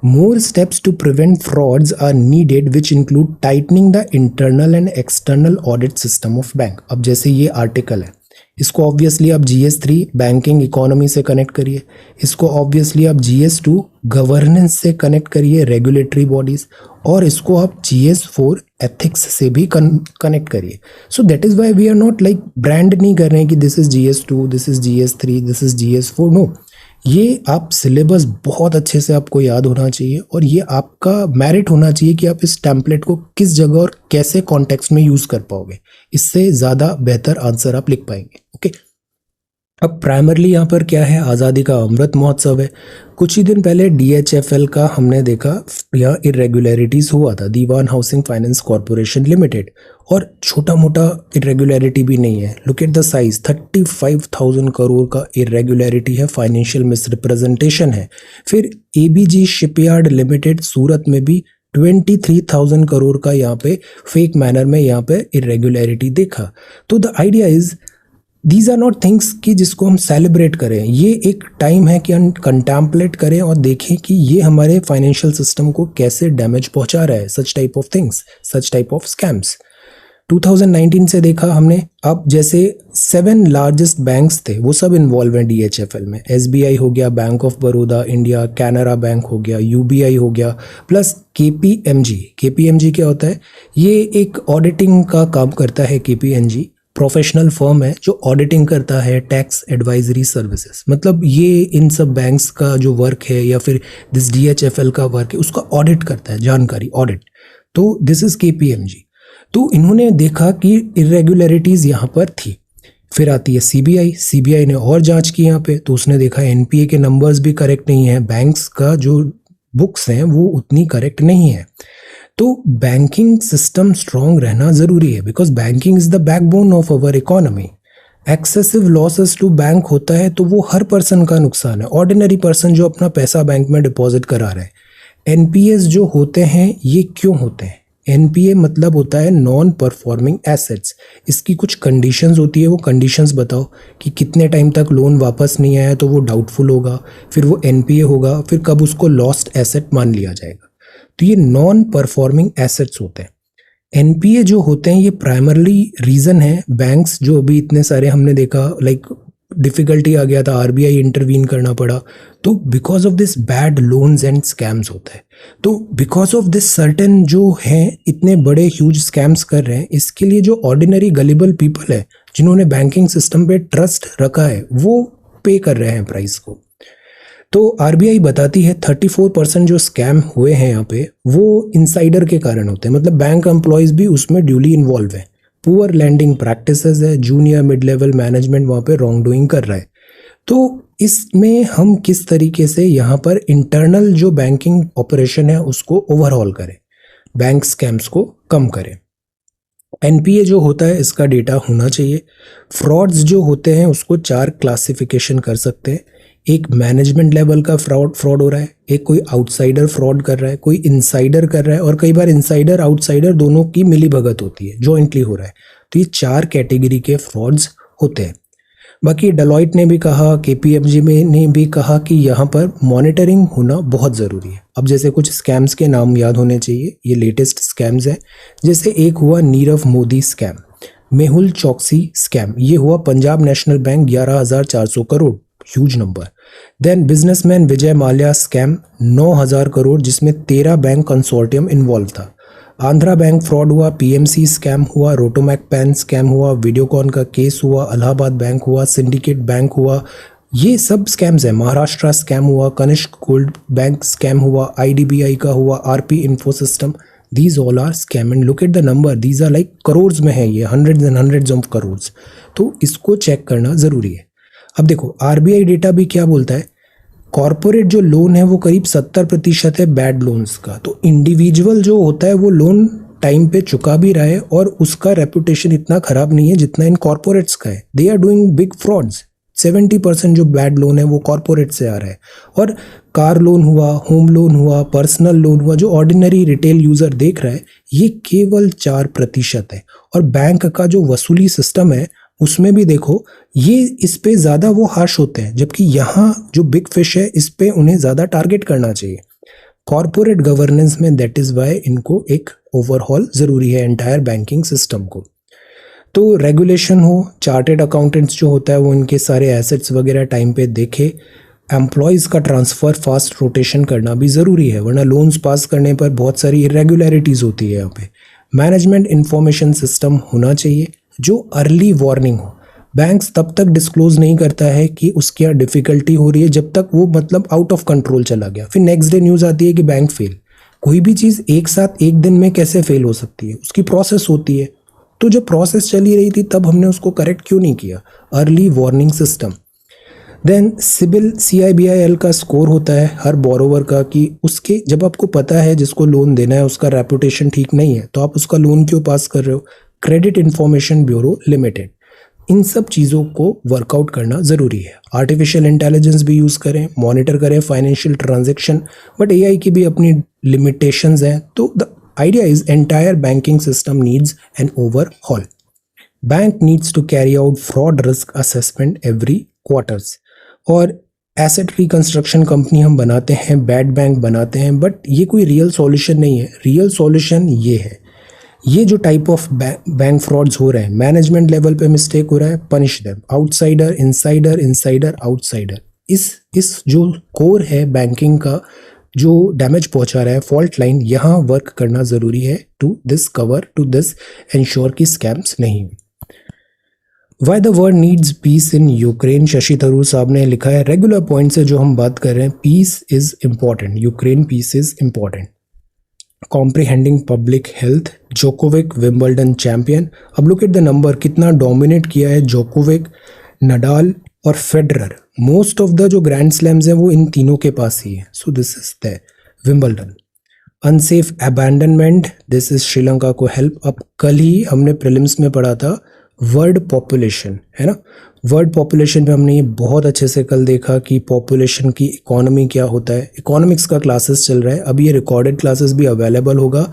More steps to prevent frauds are needed, which include tightening the internal and external audit system of bank. अब जैसे ये आर्टिकल है, इसको ऑब्वियसली आप GS3 बैंकिंग इकोनॉमी से कनेक्ट करिए, इसको obviously आप GS2 गवर्नेंस से कनेक्ट करिए, रेगुलेटरी बॉडीज, और इसको आप GS4 एथिक्स से भी कनेक्ट करिए. So that is why we are not like brand नहीं कर रहे हैं कि this is GS2, this is GS3, this is GS4. No, ये आप सिलेबस बहुत अच्छे से आपको याद होना चाहिए और ये आपका मेरिट होना चाहिए कि आप इस टेम्पलेट को किस जगह और कैसे कॉन्टेक्स्ट में यूज़ कर पाओगे. इससे ज़्यादा बेहतर आंसर आप लिख पाएंगे. ओके, अब प्राइमरली यहाँ पर क्या है, आज़ादी का अमृत महोत्सव है. कुछ ही दिन पहले DHFL का हमने देखा यहाँ इरेगुलरिटीज़ हुआ था, दीवान हाउसिंग फाइनेंस कॉरपोरेशन लिमिटेड, और छोटा मोटा इरेगुलरिटी भी नहीं है. Look at the size, 35,000 crore का इरेगुलरिटी है, फाइनेंशियल मिसरिप्रेजेंटेशन है. फिर ABG शिपयार्ड लिमिटेड सूरत में भी 23,000 करोड़ का यहाँ पे फेक मैनर में यहाँ पे इरेगुलरिटी देखा. तो the idea is these are not things कि जिसको हम सेलिब्रेट करें. ये एक टाइम है कि हम कंटेम्पलेट करें और देखें कि ये हमारे फाइनेंशियल सिस्टम को कैसे डैमेज पहुंचा रहा है. Such type of things, such type of scams 2019 से देखा हमने. अब जैसे 7 लार्जेस्ट बैंक्स थे वो सब इन्वॉल्व हैं DHFL में. SBI हो गया, bank of Baroda India, Canara bank हो गया, UBI हो गया, प्लस KPMG. KPMG क्या होता है, ये एक ऑडिटिंग का काम करता है. KPMG प्रोफेशनल फर्म है जो ऑडिटिंग करता है, टैक्स एडवाइजरी सर्विसेज. मतलब ये इन सब बैंक्स का जो वर्क है या फिर दिस DHFL का वर्क है उसका ऑडिट करता है, जानकारी ऑडिट. तो दिस इज KPMG. तो इन्होंने देखा कि इरेगुलरिटीज़ यहाँ पर थी. फिर आती है CBI ने और जांच की यहाँ पे, तो उसने देखा NPA के नंबर्स भी करेक्ट नहीं है, बैंक्स का जो बुक्स हैं वो उतनी करेक्ट नहीं है. तो बैंकिंग सिस्टम स्ट्रॉन्ग रहना ज़रूरी है, because banking is the backbone of our economy. Excessive losses to bank होता है तो वो हर पर्सन का नुकसान है. ऑर्डिनरी पर्सन जो अपना पैसा बैंक में डिपॉजिट करा रहा है. NPAs जो होते हैं ये क्यों होते हैं? NPA मतलब होता है नॉन परफॉर्मिंग एसेट्स. इसकी कुछ कंडीशंस होती है, वो कंडीशंस बताओ कि कितने टाइम तक लोन वापस नहीं आया तो वो डाउटफुल होगा, फिर वो NPA होगा, फिर कब उसको लॉस्ट एसेट मान लिया जाएगा. तो ये नॉन परफॉर्मिंग एसेट्स होते हैं. NPA जो होते हैं ये प्राइमरली रीज़न है बैंक्स जो अभी इतने सारे हमने देखा लाइक डिफ़िकल्टी आ गया था, RBI इंटरवीन करना पड़ा. तो because of this bad loans and scams होता है. तो बिकॉज ऑफ दिस सर्टेन जो हैं इतने बड़े ह्यूज स्कैम्स कर रहे हैं, इसके लिए जो ऑर्डिनरी गलिबल पीपल है जिन्होंने बैंकिंग सिस्टम पे ट्रस्ट रखा है वो पे कर रहे हैं प्राइस को. तो RBI बताती है 34% जो स्कैम हुए हैं यहाँ पे वो इनसाइडर के कारण होते हैं. मतलब बैंक एम्प्लॉयज़ भी उसमें ड्यूली इन्वॉल्व है. पुअर लैंडिंग प्रैक्टिसेस है, जूनियर मिड लेवल मैनेजमेंट वहाँ पे रॉन्ग डूइंग कर रहा है. तो इसमें हम किस तरीके से यहाँ पर इंटरनल जो बैंकिंग ऑपरेशन है उसको ओवरऑल करें, बैंक स्कैम्स को कम करें. NPA जो होता है इसका डेटा होना चाहिए. फ्रॉड्स जो होते हैं उसको 4 क्लासिफिकेशन कर सकते हैं. एक मैनेजमेंट लेवल का फ्रॉड हो रहा है, एक कोई आउटसाइडर फ्रॉड कर रहा है, कोई इनसाइडर कर रहा है, और कई बार इनसाइडर आउटसाइडर दोनों की मिलीभगत होती है, जॉइंटली हो रहा है. तो ये 4 कैटेगरी के फ्रॉड्स होते हैं. बाकी डेलॉइट ने भी कहा, KPMG में ने भी कहा कि यहाँ पर मॉनिटरिंग होना बहुत ज़रूरी है. अब जैसे कुछ स्कैम्स के नाम याद होने चाहिए, ये लेटेस्ट स्कैम्स हैं. जैसे एक हुआ नीरव मोदी स्कैम, मेहुल चौकसी स्कैम, ये हुआ Punjab national bank 11,400 crore, huge number. Then businessman Vijay Mallya scam 9,000 crore जिसमें 13 बैंक कंसोर्टियम इन्वॉल्व था. आंध्रा बैंक फ्रॉड हुआ, PMC स्कैम हुआ, रोटोमैक पैन स्कैम हुआ, वीडियोकॉन का केस हुआ, इलाहाबाद बैंक हुआ, सिंडिकेट बैंक हुआ. ये सब स्कैम्स हैं. महाराष्ट्र स्कैम हुआ, कनिष्क गोल्ड बैंक स्कैम हुआ, IDBI का हुआ, RP info system. These all are scam and look at the number, these are like crores में है, ये hundreds and hundreds of crores. तो इसको चेक करना ज़रूरी है. अब देखो RBI डेटा भी क्या बोलता है, कॉरपोरेट जो लोन है वो करीब 70% है बैड लोन्स का. तो इंडिविजुअल जो होता है वो लोन टाइम पे चुका भी रहा है और उसका रेपुटेशन इतना खराब नहीं है जितना इन कॉरपोरेट्स का है. They are doing big frauds. 70% जो बैड लोन है वो कॉरपोरेट से आ रहा है. और कार लोन हुआ, होम लोन हुआ, पर्सनल लोन हुआ, जो ऑर्डिनरी रिटेल यूज़र देख रहा है ये केवल 4% है. और बैंक का जो वसूली सिस्टम है उसमें भी देखो ये इस पे ज़्यादा वो हार्श होते हैं, जबकि यहाँ जो बिग फिश है इस पे उन्हें ज़्यादा टारगेट करना चाहिए. कॉरपोरेट गवर्नेंस में दैट इज़ वाई इनको एक ओवरहॉल ज़रूरी है एंटायर बैंकिंग सिस्टम को। तो रेगुलेशन हो, चार्टेड अकाउंटेंट्स जो होता है वो इनके सारे एसेट्स वगैरह टाइम पे देखे, एम्प्लॉयज़ का ट्रांसफ़र फास्ट रोटेशन करना भी ज़रूरी है, वरना लोन्स पास करने पर बहुत सारी इरेगुलरिटीज़ होती है यहाँ पे। मैनेजमेंट इंफॉर्मेशन सिस्टम होना चाहिए जो अर्ली वार्निंग हो। बैंक्स तब तक डिस्क्लोज नहीं करता है कि उसकी यहाँ डिफ़िकल्टी हो रही है जब तक वो मतलब आउट ऑफ कंट्रोल चला गया, फिर नेक्स्ट डे न्यूज़ आती है कि बैंक फेल। कोई भी चीज़ एक साथ एक दिन में कैसे फेल हो सकती है, उसकी प्रोसेस होती है। तो जब प्रोसेस चली रही थी तब हमने उसको करेक्ट क्यों नहीं किया? Early warning system. Then CIBIL CIBIL का स्कोर होता है हर बोरोवर का कि उसके, जब आपको पता है जिसको लोन देना है उसका रेपुटेशन ठीक नहीं है तो आप उसका लोन क्यों पास कर रहे हो? Credit information bureau limited. इन सब चीज़ों को वर्कआउट करना ज़रूरी है। आर्टिफिशियल इंटेलिजेंस भी यूज़ करें, मॉनिटर करें फाइनेंशियल ट्रांजैक्शन, बट AI की भी अपनी लिमिटेशंस हैं। तो the idea is entire banking system needs an overhaul. Bank needs to carry out fraud risk assessment every quarters. और एसेट रिकंस्ट्रक्शन कंपनी हम बनाते हैं, बैड बैंक बनाते हैं, बट ये कोई रियल सॉल्यूशन नहीं है। रियल सॉल्यूशन ये है, ये जो टाइप ऑफ बैंक फ्रॉड्स हो रहे हैं, मैनेजमेंट लेवल पे मिस्टेक हो रहा है, punish them. Outsider insider, insider outsider, इस जो कोर है बैंकिंग का जो डैमेज पहुंचा रहा है, फॉल्ट लाइन, यहाँ वर्क करना ज़रूरी है to this cover, to this insure की स्कैम्स नहीं। Why the world needs peace in Ukraine, Shashi Tharoor साहब ने लिखा है। रेगुलर पॉइंट से जो हम बात कर रहे हैं, peace is important, Ukraine peace is important. Comprehending public health, Djokovic Wimbledon champion. अब लुक एट द नंबर, कितना डोमिनेट किया है जोकोविक, नडाल और फेडरर। मोस्ट ऑफ द जो ग्रैंड स्लैम्स हैं वो इन तीनों के पास ही है। So this is the Wimbledon. Unsafe abandonment, this is Sri Lanka को हेल्प। अब कल ही हमने प्रीलिम्स में पढ़ा था वर्ल्ड पॉपुलेशन, है ना। वर्ल्ड पॉपुलेशन पे हमने ये बहुत अच्छे से कल देखा कि पॉपुलेशन की इकोनॉमी क्या होता है। इकोनॉमिक्स का क्लासेस चल रहा है, अभी ये रिकॉर्डेड क्लासेस भी अवेलेबल होगा।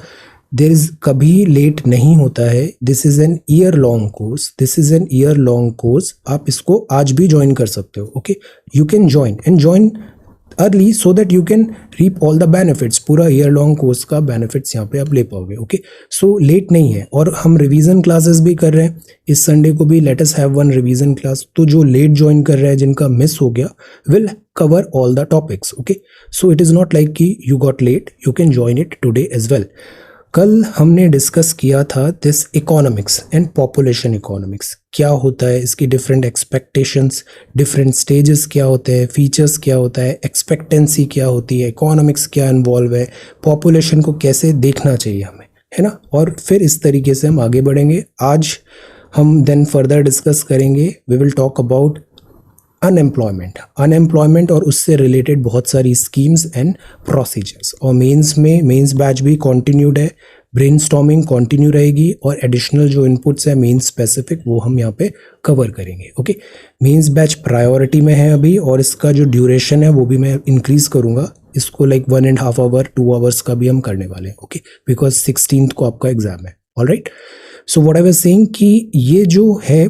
देयर इज कभी लेट नहीं होता है। This is an year long course, this is an year long course. आप इसको आज भी ज्वाइन कर सकते हो। Okay, you can join and join early so that you can reap all the benefits. पूरा ईयर लॉन्ग कोर्स का benefits यहाँ पे आप ले पाओगे। ओके, सो लेट नहीं है। और हम रिवीजन क्लासेस भी कर रहे हैं, इस संडे को भी let us have one revision class. तो जो लेट ज्वाइन कर रहे हैं, जिनका मिस हो गया, will cover all the topics. Okay, so it is not like कि you got late, you can join it today as well. कल हमने डिस्कस किया था this economics and population economics, क्या होता है, इसकी डिफरेंट एक्सपेक्टेशंस, डिफरेंट स्टेजेस क्या होते हैं, फीचर्स क्या होता है, एक्सपेक्टेंसी क्या होती है, इकोनॉमिक्स क्या इन्वॉल्व है, पॉपुलेशन को कैसे देखना चाहिए हमें, है ना। और फिर इस तरीके से हम आगे बढ़ेंगे। आज हम देन फर्दर डिस्कस करेंगे, we will talk about unemployment और उससे रिलेटेड बहुत सारी स्कीम्स एंड प्रोसीजर्स। और मेंस बैच भी कंटिन्यूड है, ब्रेनस्टॉर्मिंग कंटिन्यू रहेगी और एडिशनल जो इनपुट्स है मेंस स्पेसिफिक वो हम यहाँ पे कवर करेंगे। ओके, मेंस बैच प्रायोरिटी में है अभी, और इसका जो ड्यूरेशन है वो भी मैं इंक्रीज करूँगा, इसको लाइक 1.5 आवर 2 आवर्स का भी हम करने वाले हैं। ओके, बिकॉज 16th को आपका एग्जाम है। Alright, so what I was saying कि ये जो है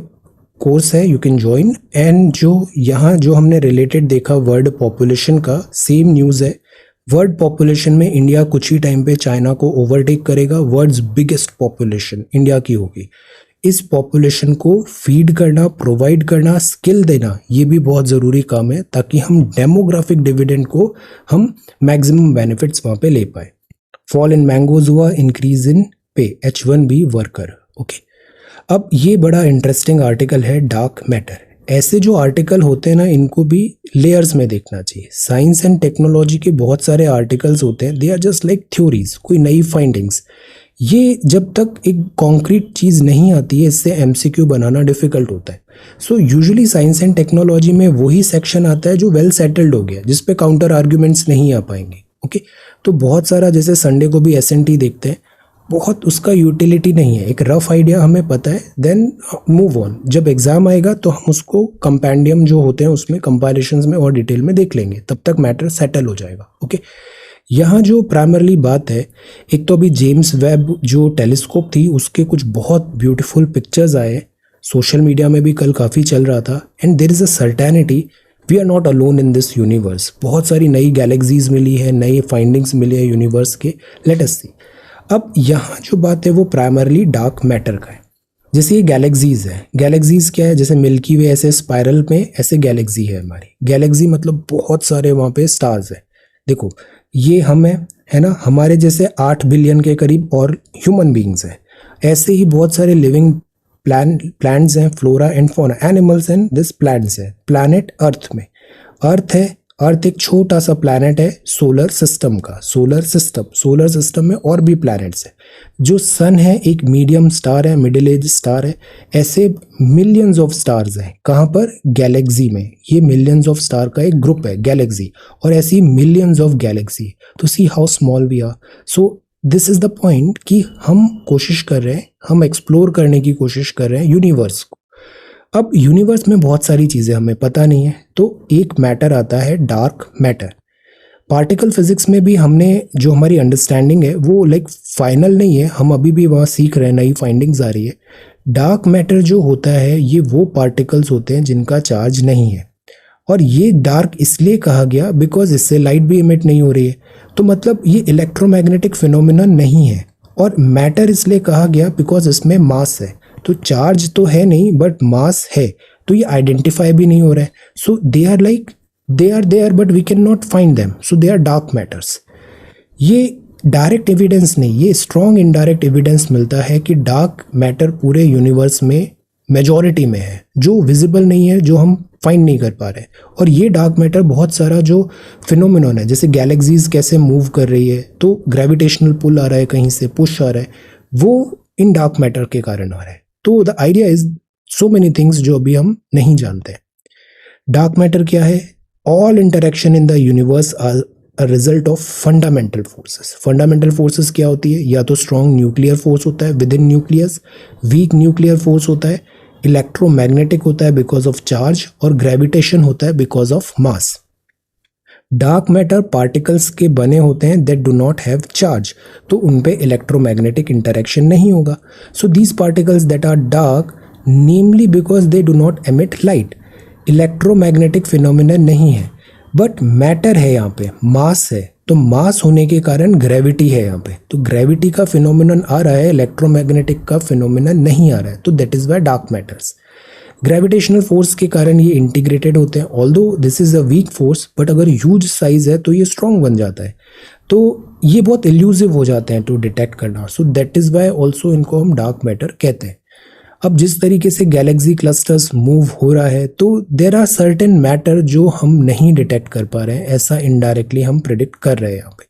कोर्स है, यू कैन ज्वाइन। एंड जो यहाँ जो हमने रिलेटेड देखा वर्ल्ड पॉपुलेशन का, सेम न्यूज़ है। वर्ल्ड पॉपुलेशन में इंडिया कुछ ही टाइम पे चाइना को ओवरटेक करेगा। वर्ल्ड्स बिगेस्ट पॉपुलेशन इंडिया की होगी। इस पॉपुलेशन को फीड करना, प्रोवाइड करना, स्किल देना, ये भी बहुत ज़रूरी काम है ताकि हम डेमोग्राफिक डिविडेंड को हम मैक्सिमम बेनिफिट्स वहाँ पे ले पाए। फॉल इन मैंगोज हुआ, इंक्रीज इन पे, H1B वर्कर। ओके, अब ये बड़ा इंटरेस्टिंग आर्टिकल है, डार्क मैटर। ऐसे जो आर्टिकल होते हैं ना, इनको भी लेयर्स में देखना चाहिए। साइंस एंड टेक्नोलॉजी के बहुत सारे आर्टिकल्स होते हैं, they are just like theories, कोई नई फाइंडिंग्स। ये जब तक एक कॉन्क्रीट चीज़ नहीं आती है, इससे MCQ बनाना डिफिकल्ट होता है। So usually science and technology में वही सेक्शन आता है जो वेल सेटल्ड हो गया, जिस पे काउंटर आर्ग्यूमेंट्स नहीं आ पाएंगे। ओके, तो बहुत सारा, जैसे संडे को भी SNT देखते हैं, बहुत उसका यूटिलिटी नहीं है। एक रफ आइडिया हमें पता है, देन मूव ऑन। जब एग्जाम आएगा तो हम उसको कंपेंडियम जो होते हैं उसमें कंपाइलेशंस में और डिटेल में देख लेंगे, तब तक मैटर सेटल हो जाएगा। ओके, यहाँ जो प्राइमरली बात है, एक तो अभी जेम्स वेब जो टेलीस्कोप थी उसके कुछ बहुत ब्यूटीफुल पिक्चर्स आए, सोशल मीडिया में भी कल काफ़ी चल रहा था। And there is a certainty we are not alone in this universe. बहुत सारी नई गैलेक्सीज मिली है, नई फाइंडिंग्स मिली है यूनिवर्स के। Late us see. अब यहाँ जो बात है वो प्राइमरली डार्क मैटर का है। जैसे ये गैलेक्सीज है, गैलेक्सीज क्या है, जैसे मिल्की वे ऐसे स्पाइरल में ऐसे गैलेक्सी है हमारी। गैलेक्सी मतलब बहुत सारे वहाँ पे स्टार्स है। देखो ये हम है ना, हमारे जैसे 8 बिलियन के करीब और ह्यूमन बींग्स हैं। ऐसे ही बहुत सारे लिविंग प्लांट्स हैं, flora and fauna, animals and this plants है। प्लैनेट अर्थ में, अर्थ है, अर्थ एक छोटा सा प्लैनेट है सोलर सिस्टम का। सोलर सिस्टम में और भी प्लैनेट्स है। जो सन है एक मीडियम स्टार है, मिडिल एज स्टार है। ऐसे मिलियंस ऑफ स्टार्स हैं। कहाँ पर? गैलेक्सी में। ये मिलियंस ऑफ स्टार का एक ग्रुप है गैलेक्सी, और ऐसी मिलियंस ऑफ गैलेक्सी। तो see how small we are. So this is the point कि हम कोशिश कर रहे हैं, हम एक्सप्लोर करने की कोशिश कर रहे हैं यूनिवर्स को। अब यूनिवर्स में बहुत सारी चीज़ें हमें पता नहीं है, तो एक मैटर आता है डार्क मैटर। पार्टिकल फिजिक्स में भी हमने जो हमारी अंडरस्टैंडिंग है वो लाइक फाइनल नहीं है, हम अभी भी वहाँ सीख रहे हैं, नई फाइंडिंग्स आ रही है। डार्क मैटर जो होता है ये वो पार्टिकल्स होते हैं जिनका चार्ज नहीं है, और ये डार्क इसलिए कहा गया बिकॉज इससे लाइट भी इमिट नहीं हो रही है। तो मतलब ये इलेक्ट्रोमैग्नेटिक फिनोमिना नहीं है। और मैटर इसलिए कहा गया बिकॉज इसमें मास है। तो चार्ज तो है नहीं बट मास है, तो ये आइडेंटिफाई भी नहीं हो रहा है। So they are like they are there but we can not find them, so they are dark matters. ये डायरेक्ट एविडेंस नहीं, ये स्ट्रॉन्ग इनडायरेक्ट एविडेंस मिलता है कि डार्क मैटर पूरे यूनिवर्स में मेजॉरिटी में है, जो विजिबल नहीं है, जो हम फाइंड नहीं कर पा रहे। और ये डार्क मैटर बहुत सारा जो फिनोमिनन है, जैसे गैलेक्सीज कैसे मूव कर रही है, तो ग्रेविटेशनल पुल आ रहा है, कहीं से पुश आ रहा है, वो इन डार्क मैटर के कारण आ रहा है। तो the idea is so many things जो अभी हम नहीं जानते। डार्क मैटर क्या है? All interaction in the universe are a result of fundamental forces. Fundamental forces क्या होती है? या तो स्ट्रॉन्ग न्यूक्लियर फोर्स होता है within nucleus, weak nuclear force होता है, इलेक्ट्रोमैग्नेटिक होता है बिकॉज ऑफ चार्ज, और ग्रेविटेशन होता है because of mass. Dark matter particles के बने होते हैं that do not have charge, तो उन पे इलेक्ट्रोमैग्नेटिक इंटरेक्शन नहीं होगा। So these particles that are dark namely because they do not emit light. Electromagnetic phenomena नहीं है, बट मैटर है, यहाँ पे मास है, तो मास होने के कारण ग्रेविटी है यहाँ पे। तो ग्रेविटी का फिनोमिनन आ रहा है, इलेक्ट्रोमैग्नेटिक का फिनोमिनन नहीं आ रहा है, तो that is why dark matters. Gravitational force के कारण ये इंटीग्रेटेड होते हैं। Although this is a weak force, but अगर ह्यूज साइज है तो ये स्ट्रॉन्ग बन जाता है। तो ये बहुत इल्यूसिव हो जाते हैं टू डिटेक्ट करना। So that is why also इनको हम डार्क मैटर कहते हैं। अब जिस तरीके से गैलेक्सी क्लस्टर्स मूव हो रहा है, तो देर आर सर्टेन मैटर जो हम नहीं डिटेक्ट कर पा रहे हैं, ऐसा इनडायरेक्टली हम प्रिडिक्ट कर रहे हैं यहाँ पे।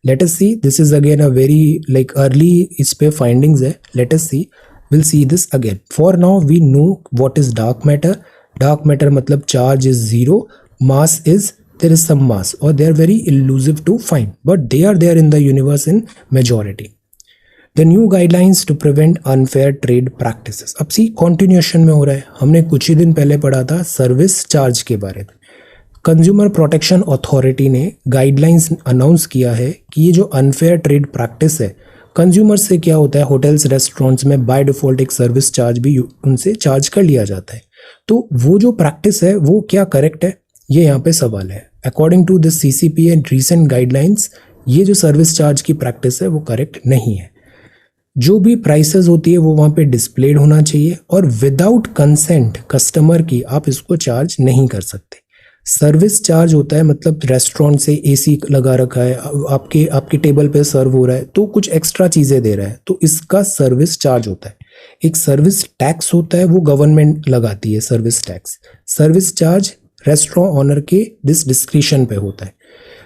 Let us see, this is again a very like early इस पे फाइंडिंग्स है। Let us see, we'll see this again. For now we know what is dark matter. Dark matter मतलब charge is zero, mass is there is some mass, or they are very elusive to find, but they are there in the universe in majority. The new guidelines to prevent unfair trade practices. अब सी continuation में हो रहा है। हमने कुछ ही दिन पहले पढ़ा था सर्विस चार्ज के बारे में। कंज्यूमर प्रोटेक्शन अथॉरिटी ने गाइडलाइंस अनाउंस किया है कि ये जो अनफेयर ट्रेड प्रैक्टिस है, कंज्यूमर से क्या होता है, होटल्स रेस्टोरेंट्स में बाय डिफ़ॉल्ट एक सर्विस चार्ज भी उनसे चार्ज कर लिया जाता है। तो वो जो प्रैक्टिस है वो क्या करेक्ट है, ये यहाँ पे सवाल है। According to this CCP and recent guidelines, ये जो सर्विस चार्ज की प्रैक्टिस है वो करेक्ट नहीं है। जो भी प्राइसेस होती है वो वहाँ पे डिस्प्लेड होना चाहिए, और विदाउट कंसेंट कस्टमर की आप इसको चार्ज नहीं कर सकते। सर्विस चार्ज होता है मतलब रेस्टोरेंट से AC लगा रखा है, आपके टेबल पे सर्व हो रहा है, तो कुछ एक्स्ट्रा चीज़ें दे रहा है, तो इसका सर्विस चार्ज होता है। एक सर्विस टैक्स होता है, वो गवर्नमेंट लगाती है service tax. Service charge restaurant owner के डिस्क्रिशन पे होता है।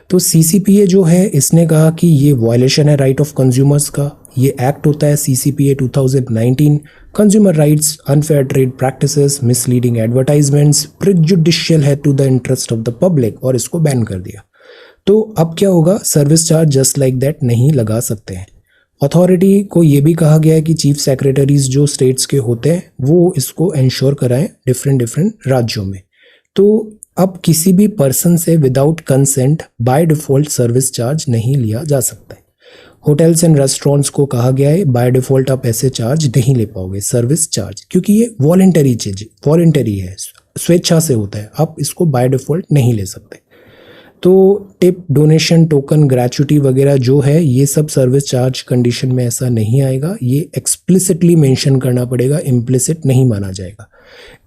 तो CCPA जो है इसने कहा कि ये वायलेशन है राइट ऑफ कंज्यूमर्स का। ये एक्ट होता है CCPA 2019, consumer rights, unfair trade practices, misleading advertisements, prejudicial है to the interest of the public, और इसको बैन कर दिया। तो अब क्या होगा, service charge just like that नहीं लगा सकते हैं। अथॉरिटी को ये भी कहा गया है कि चीफ सेक्रेटरीज जो स्टेट्स के होते हैं वो इसको इंश्योर कराएं डिफरेंट राज्यों में। तो अब किसी भी पर्सन से without consent by default service charge नहीं लिया जा सकता है। होटल्स एंड रेस्टोरेंट्स को कहा गया है बाय डिफ़ॉल्ट आप ऐसे चार्ज नहीं ले पाओगे सर्विस चार्ज, क्योंकि ये वॉलेंटरी है। स्वेच्छा से होता है, आप इसको बाय डिफ़ॉल्ट नहीं ले सकते। तो टिप, डोनेशन, टोकन, ग्रेच्युटी वगैरह जो है ये सब सर्विस चार्ज कंडीशन में ऐसा नहीं आएगा, ये एक्सप्लिसिटली मेंशन करना पड़ेगा, इम्प्लिसिट नहीं माना जाएगा।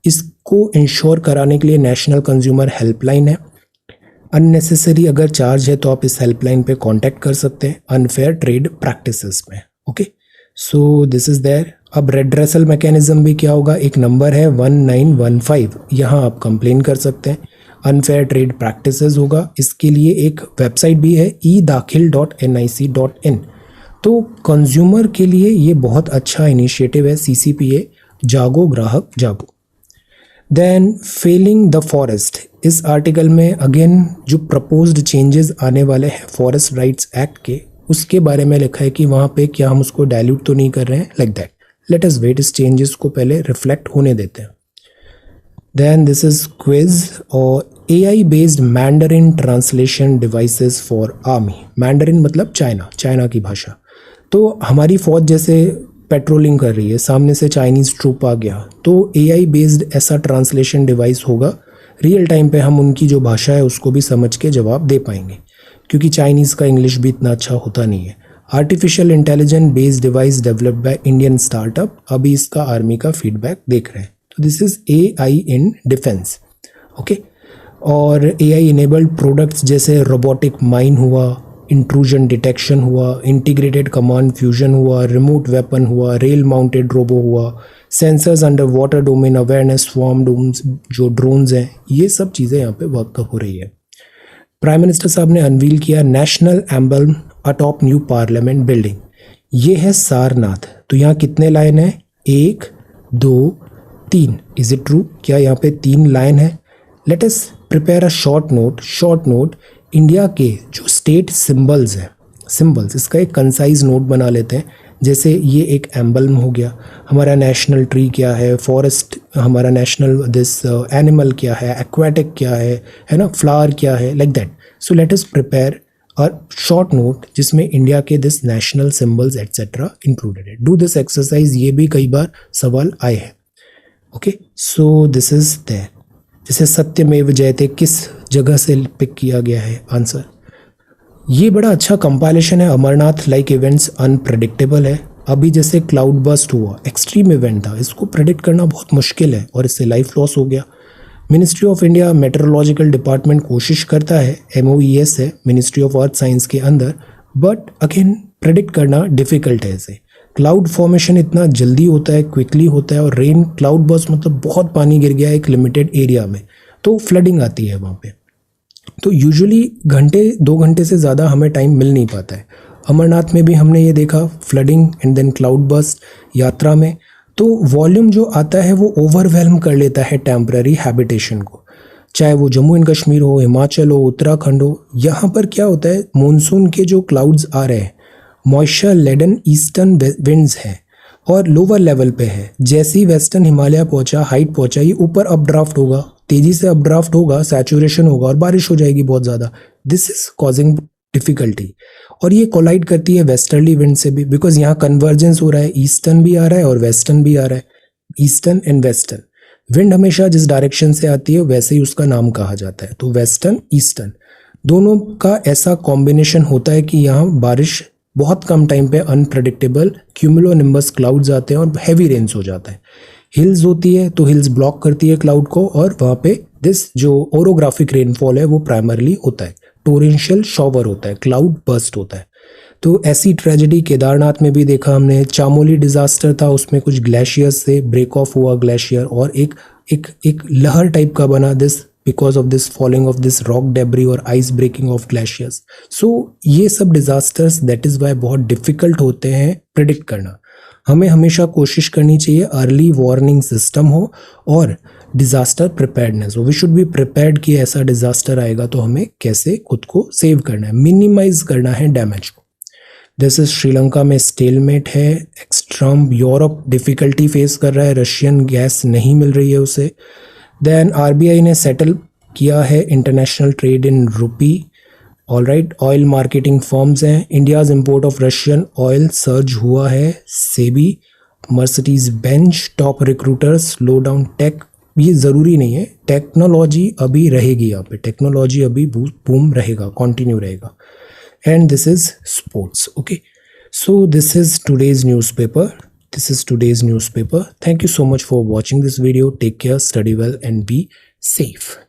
इसको इंश्योर कराने के लिए नेशनल कंज्यूमर हेल्पलाइन है। अननेसेसरी अगर चार्ज है तो आप इस हेल्पलाइन पे कांटेक्ट कर सकते हैं अनफेयर ट्रेड प्रैक्टिसेस में। Okay, so this is there. अब रेड्रेसल मैकेनिज्म भी क्या होगा, एक नंबर है 1915, यहाँ आप कंप्लेन कर सकते हैं। अनफेयर ट्रेड प्रैक्टिसेस होगा, इसके लिए एक वेबसाइट भी है edakhil.nic.in। तो कंज्यूमर के लिए ये बहुत अच्छा इनिशिएटिव है CCPA, जागो ग्राहक जागो। देन फेलिंग द फॉरेस्ट, इस आर्टिकल में अगेन जो प्रपोज्ड चेंजेस आने वाले हैं फॉरेस्ट राइट्स एक्ट के, उसके बारे में लिखा है कि वहाँ पे क्या हम उसको डाइल्यूट तो नहीं कर रहे हैं, like that. Let us wait, इस चेंजेस को पहले रिफ्लेक्ट होने देते हैं। देन दिस इज क्विज, और AI based Mandarin translation devices for army. Mandarin मतलब चाइना की भाषा। तो हमारी फौज जैसे पेट्रोलिंग कर रही है, सामने से चाइनीज़ ट्रूप आ गया, तो AI बेस्ड ऐसा ट्रांसलेशन डिवाइस होगा, रियल टाइम पे हम उनकी जो भाषा है उसको भी समझ के जवाब दे पाएंगे, क्योंकि चाइनीज़ का इंग्लिश भी इतना अच्छा होता नहीं है। Artificial intelligence based device developed by Indian startup, अभी इसका आर्मी का फीडबैक देख रहे हैं। तो this is AI in defence. Okay, और AI इनेबल्ड प्रोडक्ट्स जैसे रोबोटिक माइन हुआ, इंट्रूजन डिटेक्शन हुआ, इंटीग्रेटेड कमांड फ्यूजन हुआ, रिमोट वेपन हुआ, रेल माउंटेड रोबो हुआ, sensors under water domain awareness, swarm domes जो ड्रोन्स हैं, ये सब चीज़ें यहाँ पे वर्क हो रही है। प्राइम मिनिस्टर साहब ने अनवील किया national emblem atop new parliament building, ये है सारनाथ। तो यहाँ कितने लाइन है, 1 2 3, इज इट ट्रू, क्या यहाँ पे 3 लाइन है? Let us prepare a short note. India के जो स्टेट सिंबल्स हैं, सिंबल्स, इसका एक कंसाइज नोट बना लेते हैं। जैसे ये एक एम्बलम हो गया, हमारा नेशनल ट्री क्या है, फॉरेस्ट हमारा नेशनल दिस एनिमल क्या है, एक्वाटिक क्या है ना, फ्लावर क्या है, like that. So let us prepare a short note जिसमें इंडिया के this national symbols etcetera included है। डू दिस एक्सरसाइज, ये भी कई बार सवाल आए हैं। Okay, so this is there. जैसे सत्यमेव जयते किस जगह से पिक किया गया है आंसर। ये बड़ा अच्छा कंपाइलेशन है, अमरनाथ लाइक इवेंट्स अनप्रेडिक्टेबल है। अभी जैसे क्लाउड बस्ट हुआ, एक्सट्रीम इवेंट था, इसको प्रेडिक्ट करना बहुत मुश्किल है और इससे लाइफ लॉस हो गया। Ministry of India meteorological department कोशिश करता है, MOES है मिनिस्ट्री ऑफ अर्थ साइंस के अंदर, बट अगेन प्रेडिक्ट करना डिफिकल्ट है। इसे क्लाउड फॉर्मेशन इतना जल्दी होता है, क्विकली होता है, और रेन क्लाउड बस्ट मतलब बहुत पानी गिर गया एक लिमिटेड एरिया में, तो फ्लडिंग आती है वहाँ पे। तो यूजुअली 2 घंटे से ज़्यादा हमें टाइम मिल नहीं पाता है। अमरनाथ में भी हमने ये देखा, flooding and then cloud burst यात्रा में। तो वॉल्यूम जो आता है वो ओवरवेल्म कर लेता है टेम्पररी हैबिटेशन को, चाहे वो जम्मू एंड कश्मीर हो, हिमाचल हो, उत्तराखंड हो। यहाँ पर क्या होता है, मॉनसून के जो क्लाउड्स आ रहे हैं, मॉइस्चर लेडन ईस्टर्न विंड्स हैं और लोअर लेवल पे है। जैसे ही वेस्टर्न हिमालय पहुंचा, हाइट पहुंचा, ये ऊपर अपड्राफ्ट होगा, तेजी से अपड्राफ्ट होगा, सैचुरेशन होगा और बारिश हो जाएगी बहुत ज़्यादा। This is causing difficulty. और ये कोलाइड करती है वेस्टर्ली विंड से भी, बिकॉज यहाँ कन्वर्जेंस हो रहा है, ईस्टर्न भी आ रहा है और वेस्टर्न भी आ रहा है। ईस्टर्न एंड वेस्टर्न विंड हमेशा जिस डायरेक्शन से आती है वैसे ही उसका नाम कहा जाता है। तो वेस्टर्न ईस्टर्न दोनों का ऐसा कॉम्बिनेशन होता है कि यहाँ बारिश बहुत कम टाइम पे अनप्रेडिक्टेबल क्यूमुलोनिम्बस क्लाउड्स आते हैं और हैवी रेन्स हो जाता है। हिल्स होती है तो हिल्स ब्लॉक करती है क्लाउड को, और वहाँ पे दिस जो ओरोग्राफिक रेनफॉल है वो प्राइमरली होता है, टोरेंशियल शॉवर होता है, क्लाउड बर्स्ट होता है। तो ऐसी ट्रेजेडी केदारनाथ में भी देखा हमने। चामोली डिजास्टर था, उसमें कुछ ग्लेशियर्स से ब्रेक ऑफ हुआ ग्लेशियर, और एक लहर टाइप का बना, this because of this falling of this rock debris और आइस ब्रेकिंग ऑफ ग्लेशियर्स। सो ये सब डिजास्टर्स दैट इज वाई बहुत डिफिकल्ट होते हैं प्रिडिक्ट करना। हमें हमेशा कोशिश करनी चाहिए अर्ली वार्निंग सिस्टम हो और डिजास्टर प्रिपेयर्डनेस हो। वी शुड बी प्रिपेयर्ड कि ऐसा डिजास्टर आएगा तो हमें कैसे खुद को सेव करना है, मिनिमाइज करना है डैमेज को। दिस इज श्रीलंका में स्टेलमेट है, एक्सट्रीम यूरोप डिफिकल्टी फेस कर रहा है, रशियन गैस नहीं मिल रही है उसे। देन RBI ने सेटल किया है international trade in rupee. Alright, oil marketing firms हैं, India's import of Russian oil surge हुआ है। SEBI, Mercedes Benz top recruiters slow down tech ये ज़रूरी नहीं है, टेक्नोलॉजी अभी रहेगी यहाँ पे, टेक्नोलॉजी अभी बूम रहेगा, कंटिन्यू रहेगा. And this is sports. Okay, so this is today's newspaper. Thank you so much for watching this video. Take care, study well, and be safe.